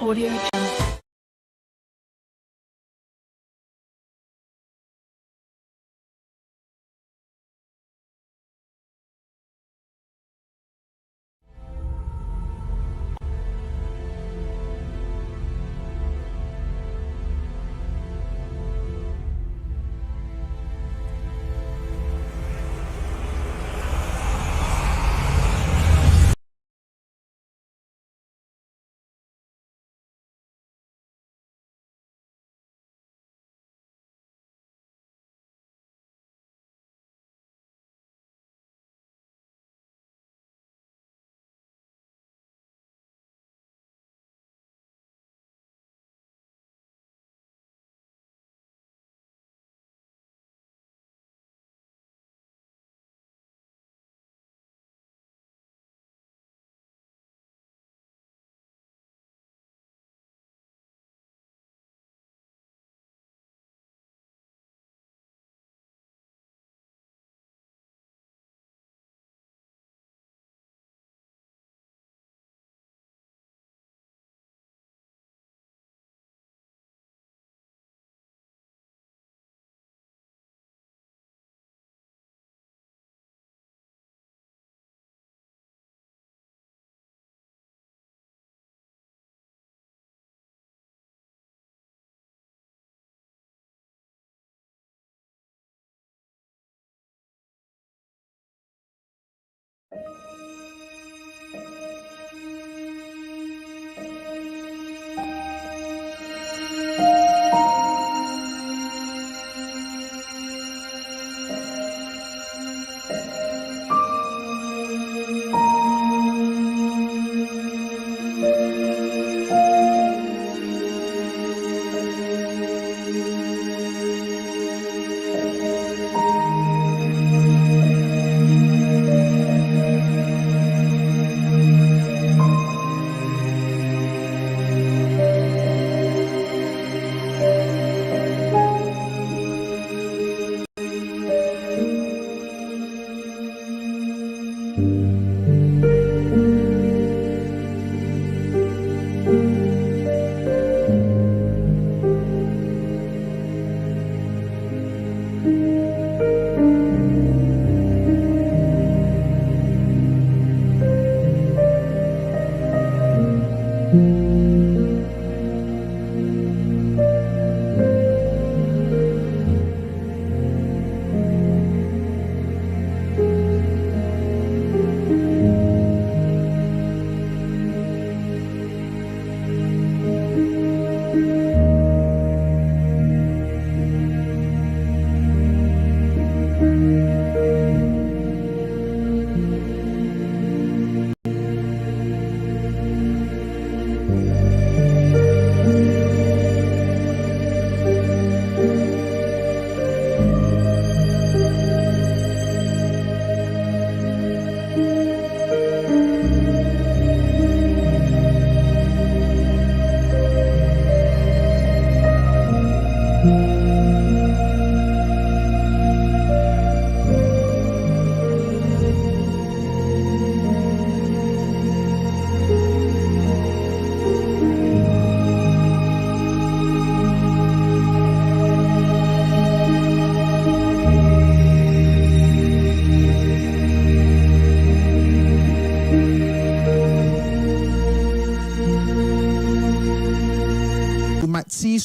Audio Jungle.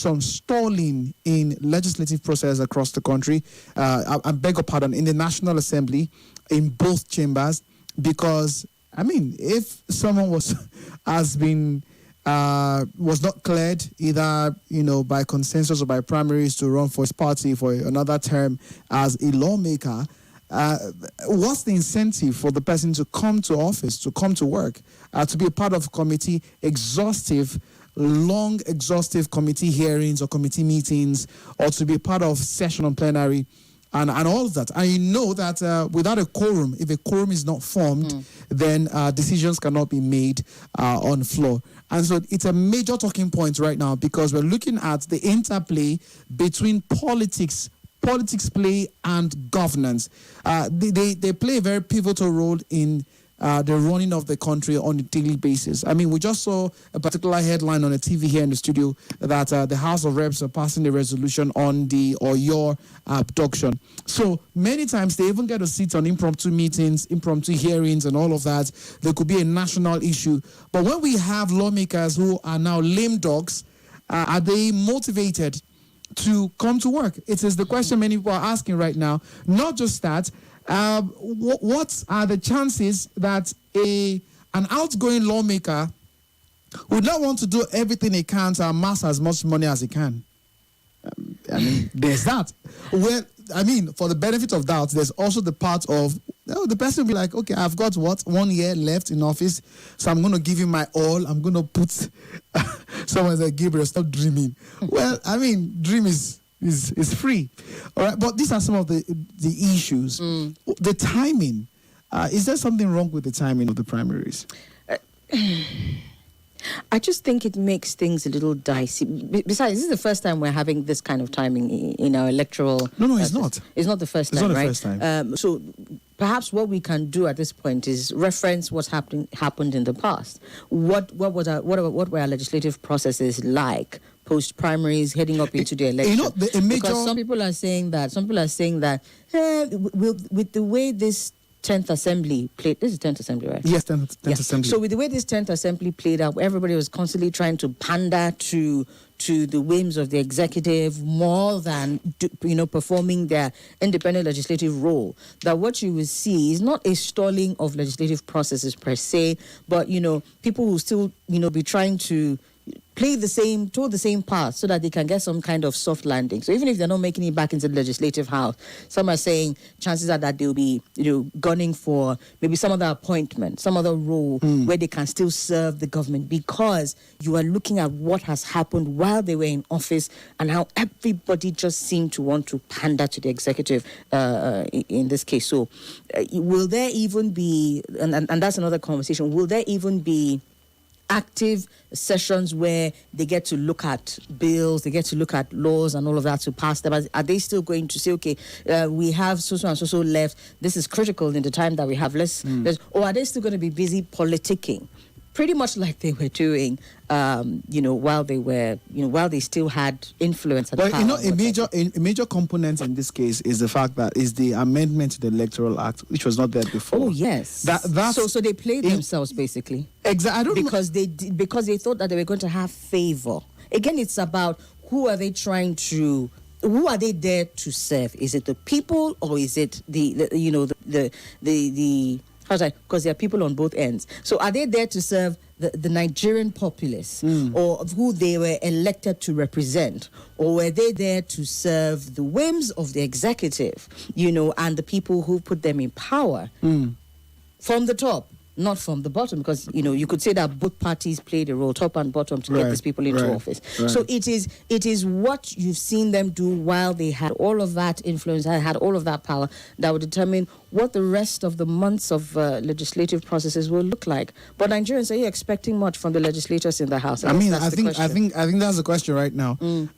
some stalling in legislative process across the country. I beg your pardon, in the National Assembly, in both chambers, because I mean, if someone was not cleared either by consensus or by primaries to run for his party for another term as a lawmaker, what's the incentive for the person to come to office, to come to work, to be a part of committee, long exhaustive committee hearings or committee meetings, or to be a part of session on plenary and all of that? And you know that without a quorum, if a quorum is not formed, then decisions cannot be made on floor. And so it's a major talking point right now, because we're looking at the interplay between politics play and governance. They play a very pivotal role in the running of the country on a daily basis. I mean, we just saw a particular headline on the TV here in the studio that the House of Reps are passing a resolution on the or your abduction. So many times they even get to sit on impromptu meetings, impromptu hearings and all of that. There could be a national issue. But when we have lawmakers who are now lame dogs, are they motivated to come to work? It is the question many people are asking right now. Not just that, what are the chances that an outgoing lawmaker would not want to do everything he can to amass as much money as he can? I mean, there's that. Well, I mean, for the benefit of doubt, there's also the part of the person will be like, okay, I've got 1 year left in office, so I'm going to give you my all. I'm going to put someone like Gabriel, stop dreaming. Well, I mean, dream is free. All right, but these are some of the issues. The timing. Is there something wrong with the timing of the primaries? I just think it makes things a little dicey. Besides, this is the first time we're having this kind of timing in our electoral... No, it's not. It's not the first time, right? It's not the first time. So perhaps what we can do at this point is reference what's happened in the past. What were our legislative processes like post primaries heading up into the election? Because some people are saying that with the way this 10th Assembly played... This is 10th Assembly, right? Yes, 10th Assembly. So with the way this 10th Assembly played out, everybody was constantly trying to pander to the whims of the executive more than, performing their independent legislative role. That what you will see is not a stalling of legislative processes per se, but, people will still, be trying to play the same path so that they can get some kind of soft landing. So even if they're not making it back into the legislative house, some are saying chances are that they'll be, gunning for maybe some other appointment, some other role where they can still serve the government, because you are looking at what has happened while they were in office and how everybody just seemed to want to pander to the executive in this case. So will there even be, and that's another conversation, will there even be active sessions where they get to look at bills, they get to look at laws and all of that to pass them? Are they still going to say, okay, we have so and so left, this is critical in the time that we have, or are they still going to be busy politicking? Pretty much like they were doing, while they still had influence and power. A major component in this case is the fact that is the amendment to the Electoral Act, which was not there before. Oh yes. So they played themselves basically. Exactly. Because they thought that they were going to have favor. Again, it's about who are they there to serve? Is it the people, or is it the because there are people on both ends. So are they there to serve the Nigerian populace, or who they were elected to represent? Or were they there to serve the whims of the executive, and the people who put them in power from the top? Not from the bottom, because you could say that both parties played a role, top and bottom, to get these people into office. Right. So it is what you've seen them do while they had all of that influence, had all of that power, that would determine what the rest of the months of legislative processes will look like. But Nigerians, are you expecting much from the legislators in the House? I think that's the question right now. Do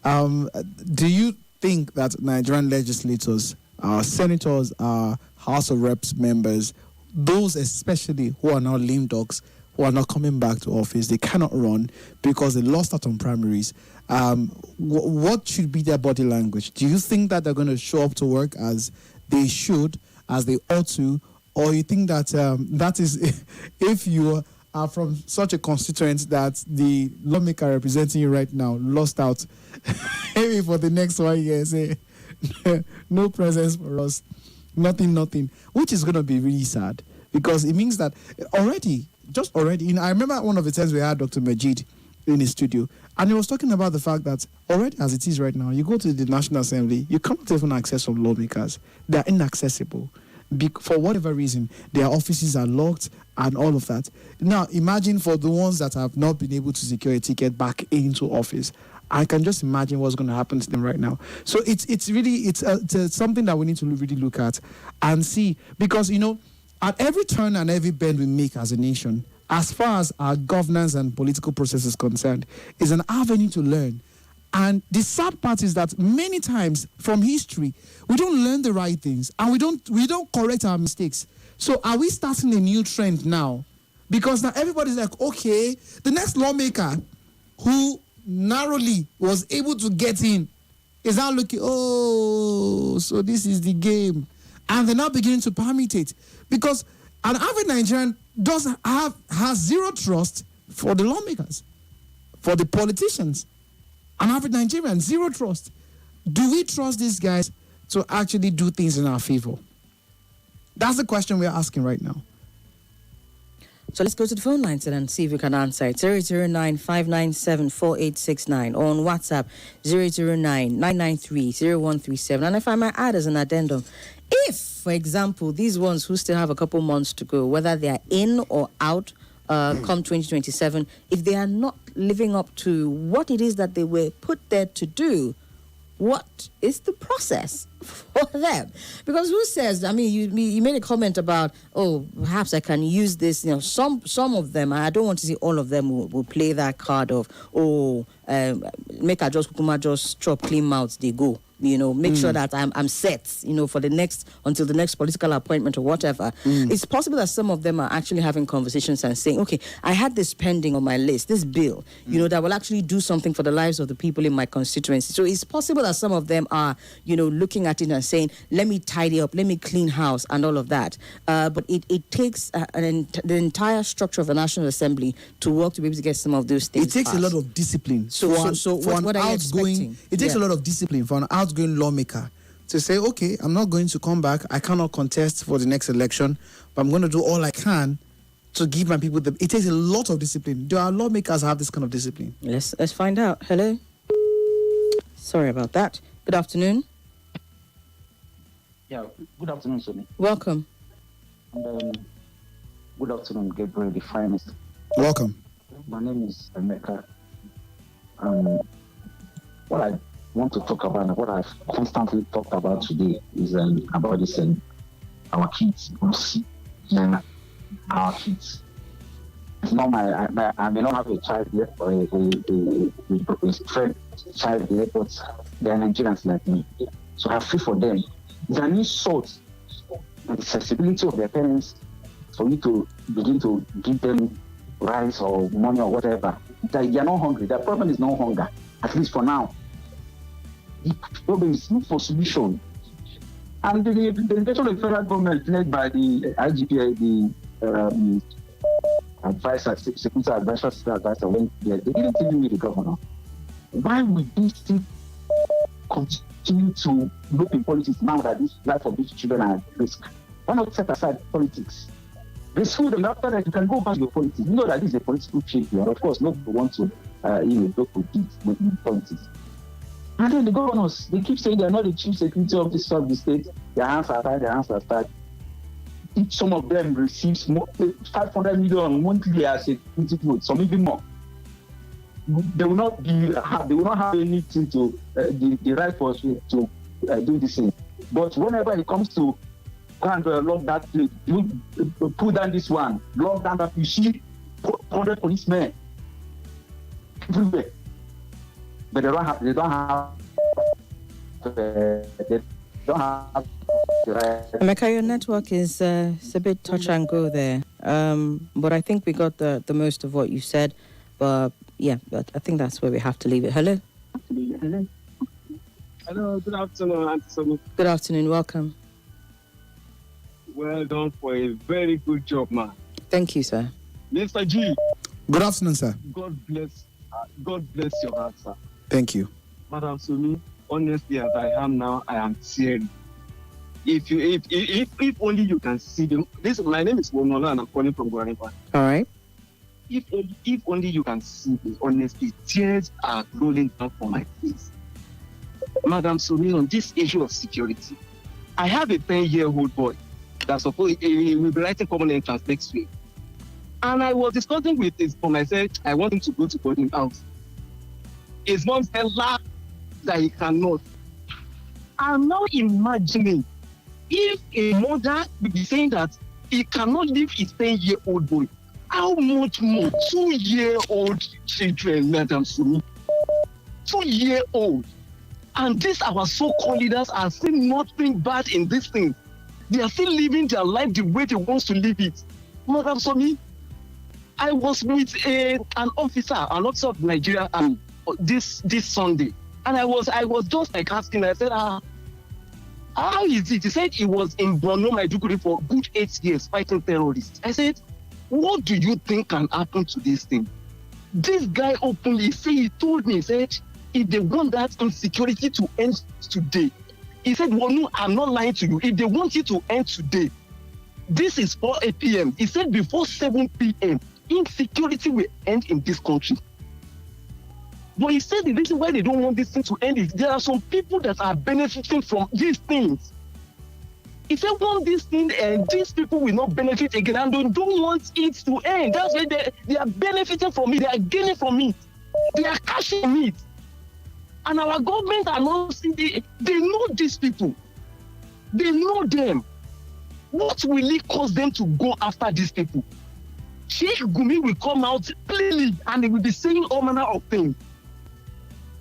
you think that Nigerian legislators, our senators, our House of Reps members, those especially who are now lame dogs, who are not coming back to office, they cannot run because they lost out on primaries, what should be their body language? Do you think that they're going to show up to work as they should, as they ought to, or you think that that is if you are from such a constituent that the lawmaker representing you right now lost out maybe for the next 1 year, say no presence for us, nothing, which is going to be really sad, because it means that already, I remember one of the times we had Dr. Majid in his studio, and he was talking about the fact that already as it is right now, you go to the National Assembly, you can't even access some lawmakers. They are inaccessible. For whatever reason, their offices are locked and all of that. Now, imagine for the ones that have not been able to secure a ticket back into office. I can just imagine what's going to happen to them right now. So it's really something that we need to really look at and see, because at every turn and every bend we make as a nation, as far as our governance and political process is concerned, is an avenue to learn And the sad part is that many times from history, we don't learn the right things and we don't correct our mistakes. So are we starting a new trend now? Because now everybody's like, okay, the next lawmaker who narrowly was able to get in is now looking, oh, so this is the game. And they're now beginning to permutate. Because an average Nigerian has zero trust for the lawmakers, for the politicians. An average Nigerian, zero trust. Do we trust these guys to actually do things in our favor? That's the question we're asking right now. So let's go to the phone lines and see if we can answer it. 009-597-4869 or on WhatsApp 009-993-0137. And if I might add as an addendum, if, for example, these ones who still have a couple months to go, whether they are in or out come 2027, if they are not living up to what it is that they were put there to do, what is the process for them? Because who says, I mean, you made a comment about, oh, perhaps I can use this, some of them, I don't want to see all of them will play that card of, make a just chop clean mouths, they go. Make sure that I'm set, for until the next political appointment or whatever. It's possible that some of them are actually having conversations and saying, okay, I had this pending on my list, this bill, that will actually do something for the lives of the people in my constituency. So it's possible that some of them are, looking at it and saying, let me tidy up, let me clean house and all of that. But it takes the entire structure of the National Assembly to work to be able to get some of those things. It takes a lot of discipline. So what are you expecting? It takes a lot of discipline for an outgoing lawmaker to say, okay, I'm not going to come back. I cannot contest for the next election, but I'm going to do all I can to give my people it takes a lot of discipline. Do our lawmakers have this kind of discipline? Let's find out. Hello. Sorry about that. Good afternoon. Yeah, good afternoon, Somi. Welcome. Good afternoon, Gabriel, the finest. Welcome. My name is Emeka. What I want to talk about, and what I've constantly talked about today, is about this our kids. Our kids. It's not I may not have a child yet or a friend child yet, but they are Nigerians like me. So I feel for them. It's an insult and the accessibility of their parents for you to begin to give them rice or money or whatever. They are not hungry. Their problem is not hunger, at least for now. The problem is look for solution. And the intention of the federal government led by the IGP, the advisor, security advisor, when they didn't even meet the governor. Why would they still continue to look in politics now that this life of these children are at risk? Why not set aside politics? They school them after that you can go back to your politics. You know that this is a political change here. Of course, nobody wants to look with politics. And then the governors, they keep saying they're not the chief security officer of the state. Their hands are tied. Each some of them receives 500 million monthly as a security vote, some even more. They will not have anything to the right for to do this thing. But whenever it comes to go and lock that place, you pull down this one, lock down that, you see 100 policemen everywhere. But they don't have the right. Emeka, your network is it's a bit touch and go there. But I think we got the most of what you said. But I think that's where we have to leave it. Hello. Hello, good afternoon, Auntie Somi. Good afternoon, welcome. Well done for a very good job, man. Thank you, sir. Mr. G. Good afternoon, sir. God bless your heart, sir. Thank you. Madam Somi, honestly, as I am now, I am tearing. If only you can see them. My name is Wonola and I'm calling from Guarimpa. All right. If only you can see this, honestly, tears are rolling down for my face. Madam Somi, on this issue of security, I have a 10-year-old boy that will be writing common entrance next week. And I was discussing with his mom. I said, I want him to go to boarding house. His mom said, laugh that he cannot. I'm now imagining if a mother would be saying that he cannot leave his 10-year-old boy, how much more 2-year-old children, Madam Somi? 2-year-old. And these our so-called leaders are seeing nothing bad in this thing. They are still living their life the way they want to live it. Madam Somi, I was with an officer of Nigeria this Sunday. And I was just like asking, I said, how is it? He said he was in Borno, Maiduguri for good 8 years fighting terrorists. I said, what do you think can happen to this thing? This guy openly he told me, he said, if they want that insecurity to end today, he said, well, no, I'm not lying to you. If they want it to end today, this is 4 p.m. He said before 7 p.m., insecurity will end in this country. But he said the reason why they don't want this thing to end is there are some people that are benefiting from these things. If they want this thing and these people will not benefit again and they don't want it to end, that's why they are benefiting from it, they are gaining from it, they are cashing it. And our government are not seeing they know these people. They know them. What will it cost them to go after these people? Sheikh Gumi will come out plainly and they will be saying all manner of things.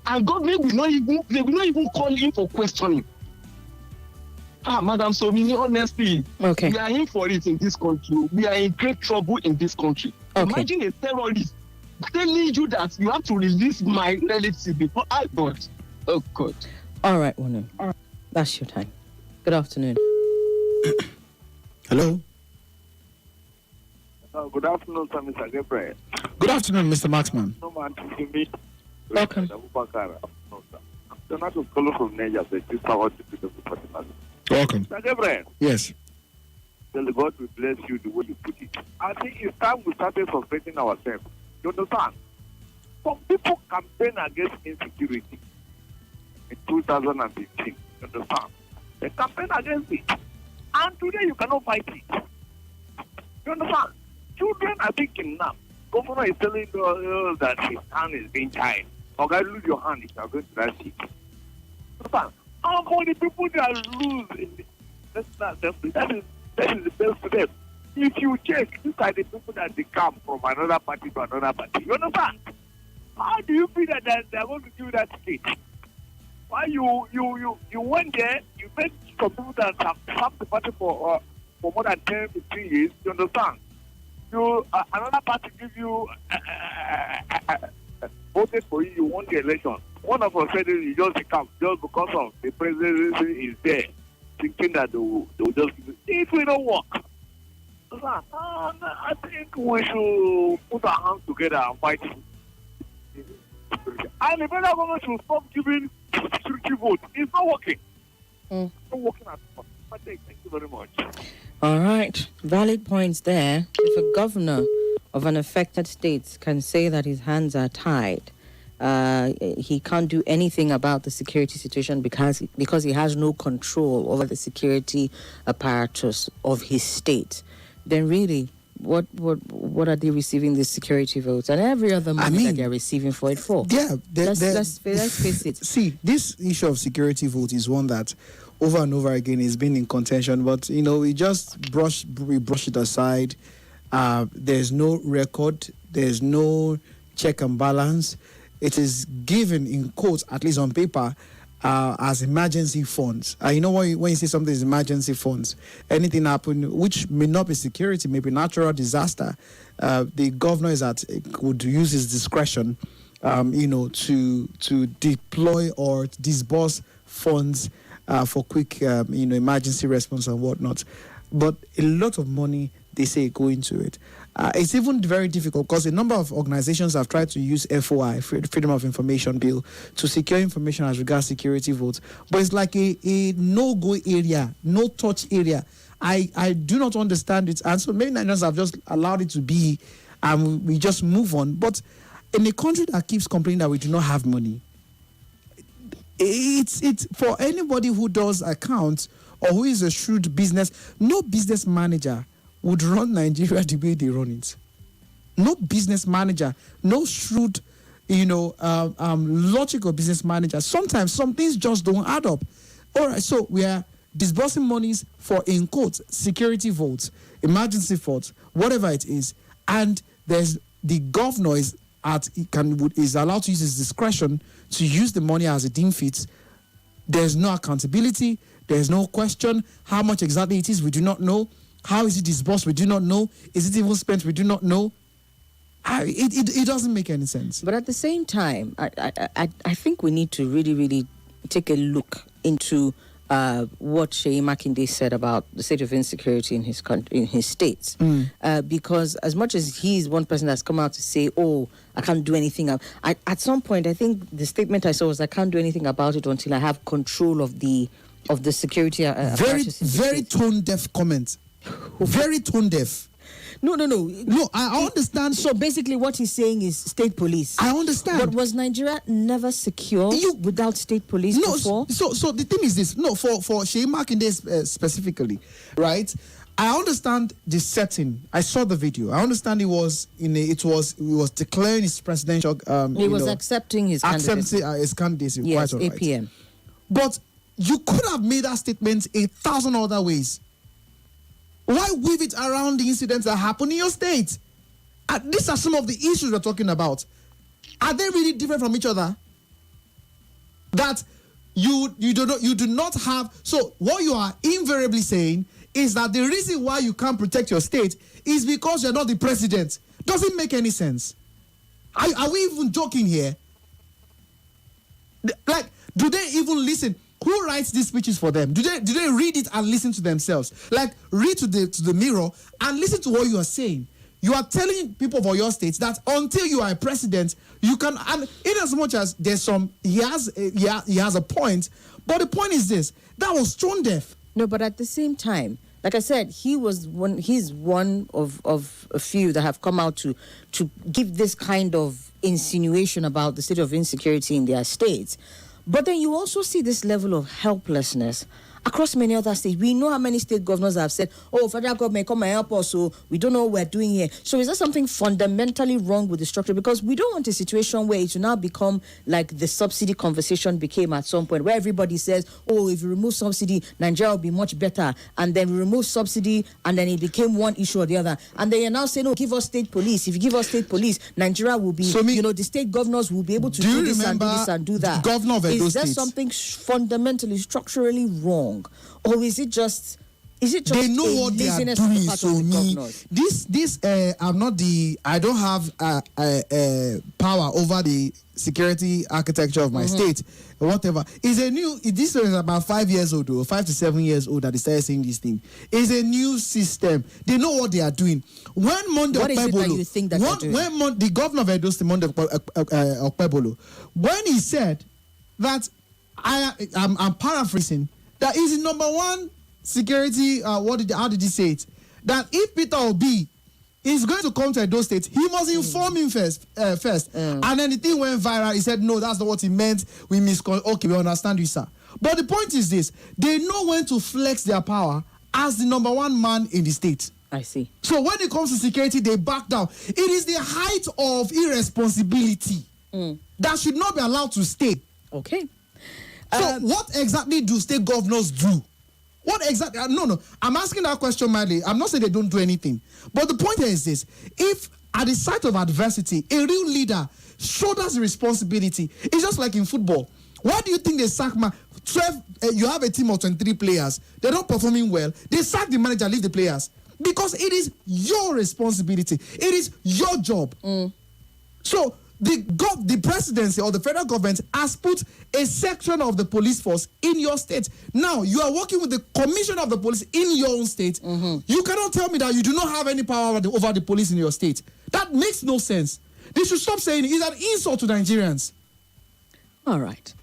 And government will not even call him for questioning. Madam Somi, honestly, okay, we are in for it in this country. We are in great trouble in this country. Okay. Imagine a terrorist telling you that you have to release my relative before I got. Oh, God. All right, Wanu. That's your time. Good afternoon. Hello. Good afternoon, sir, Mr. Gabriel. Good afternoon, Mr. Maxman. Welcome. I'm not to call from Nigeria, but this power to the Welcome. Mr. Gabriel. Yes. Tell God will bless you the way you put it. I think it's time we started suspecting ourselves. You understand? Some people campaign against insecurity in 2015. You understand? They campaign against it. And today you cannot fight it. You understand? Children are being kidnapped. Governor is telling you that his hand is being tied. Okay, lose your hand if you are going to that seat. Understand? And for the people that lose, that is the best for them. If you check, these are the people that they come from another party to another party. You understand? How do you feel that they are going to give you that state? Why you went there, you met some people that have served the party for more than 10, 15 years. You understand? Another party give you voted for you, you won the election. One of us said you just come just because of the presidency is there, thinking that they will just give it will not work. I think we should put our hands together and fight. And the federal government should stop giving security votes. It's not working. It's not working at all. Thank you very much. All right. Valid points there. If a governor of an affected state can say that his hands are tied, he can't do anything about the security situation because he has no control over the security apparatus of his state, then really, what are they receiving the security votes and every other money that they're receiving for it for? Yeah, let's face it. See, this issue of security vote is one that over and over again has been in contention, but we just brush it aside. There's no record, there's no check and balance. It is given in quotes, at least on paper, as emergency funds. When you say something is emergency funds, anything happen, which may not be security, maybe natural disaster, the governor would use his discretion, to deploy or disburse funds for quick, emergency response and whatnot. But a lot of money, they say, go into it. It's even very difficult because a number of organizations have tried to use FOI, Freedom of Information Bill, to secure information as regards security votes. But it's like a no-go area, no-touch area. I do not understand it. And so many Nigerians have just allowed it to be, and we just move on. But in a country that keeps complaining that we do not have money, it's for anybody who does accounts or who is a shrewd no business manager would run Nigeria the way they run it. No business manager, no shrewd, logical business manager. Sometimes some things just don't add up. All right, so we are disbursing monies for, in quotes, security votes, emergency votes, whatever it is, and there's the governor is is allowed to use his discretion to use the money as it deems fit. There's no accountability. There's no question how much exactly it is. We do not know. How is it disbursed? We do not know. Is it even spent? We do not know. It doesn't make any sense. But at the same time, I think we need to really, really take a look into what Seyi Makinde said about the state of insecurity in his country, in his states. Because as much as he's one person that's come out to say, "Oh, I can't do anything," at some point, I think the statement I saw was, "I can't do anything about it until I have control of the security." Very tone deaf comment. Very tone deaf. No, I understand. So basically what he's saying is state police. I understand. But was Nigeria never secure without state police before? So the thing is this. No, for Seyi Makinde specifically, right? I understand the setting. I saw the video. I understand he was declaring his presidential. He was accepting his candidacy. His candidacy. Yes, quite all right. APM. But you could have made that statement 1,000 other ways. Why weave it around the incidents that happen in your state? These are some of the issues we're talking about. Are they really different from each other? That you do not have. So what you are invariably saying is that the reason why you can't protect your state is because you're not the president. Doesn't make any sense. Are we even joking here? Like, do they even listen? Who writes these speeches for them? Do they read it and listen to themselves? Like, read to the mirror and listen to what you are saying. You are telling people for your states that until you are a president, you can. And in as much as there's some, he has a point. But the point is this: that was tone deaf. No, but at the same time, like I said, he's one of a few that have come out to give this kind of insinuation about the state of insecurity in their states. But then you also see this level of helplessness across many other states. We know how many state governors have said, "Oh, federal government, come and help us, so we don't know what we're doing here." So is there something fundamentally wrong with the structure? Because we don't want a situation where it will now become like the subsidy conversation became at some point, where everybody says, "Oh, if you remove subsidy, Nigeria will be much better." And then we remove subsidy, and then it became one issue or the other. And then you're now saying, "Oh, give us state police. If you give us state police, Nigeria will be, the state governors will be able to do this and do this and do that." Governor of Edo Is there State? something fundamentally, structurally wrong? Or is it just they know what they are doing? So I don't have power over the security architecture of my state, or whatever. This is about 5 years old, or 5 to 7 years old that they started saying this thing. It's a new system. They know what they are doing. When Monday what is it that you think that they're doing? When the governor of Edo State, Monday Okpebolo, when he said that I'm paraphrasing, that is the number one security. How did he say it? That if Peter Obi is going to come to Edo State, he must inform him first. And then the thing went viral. He said, "No, that's not what he meant. Okay, we understand you, sir." But the point is this: they know when to flex their power as the number one man in the state. I see. So when it comes to security, they back down. It is the height of irresponsibility that should not be allowed to stay. Okay. So what exactly do state governors do? What exactly? No. I'm asking that question mildly. I'm not saying they don't do anything. But the point here is this. If at the sight of adversity, a real leader shoulders the responsibility. It's just like in football. Why do you think they sack 12? You have a team of 23 players. They're not performing well. They sack the manager, leave the players. Because it is your responsibility. It is your job. So the presidency or the federal government has put a section of the police force in your state. Now, you are working with the commissioner of the police in your own state. You cannot tell me that you do not have any power over the police in your state. That makes no sense. They should stop saying it's an insult to Nigerians. All right.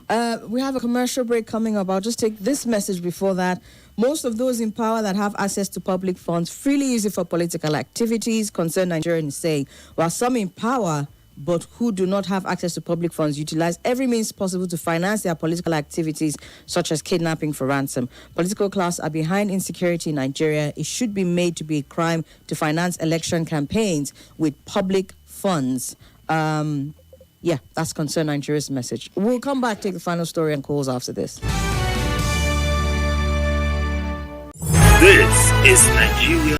We have a commercial break coming up. I'll just take this message before that. Most of those in power that have access to public funds freely use it for political activities, concerned Nigerians say, while some in power but who do not have access to public funds utilize every means possible to finance their political activities, such as kidnapping for ransom. Political class are behind insecurity in Nigeria. It should be made to be a crime to finance election campaigns with public funds. That's Concern Nigeria's message. We'll come back, take the final story and calls after this. This is Nigeria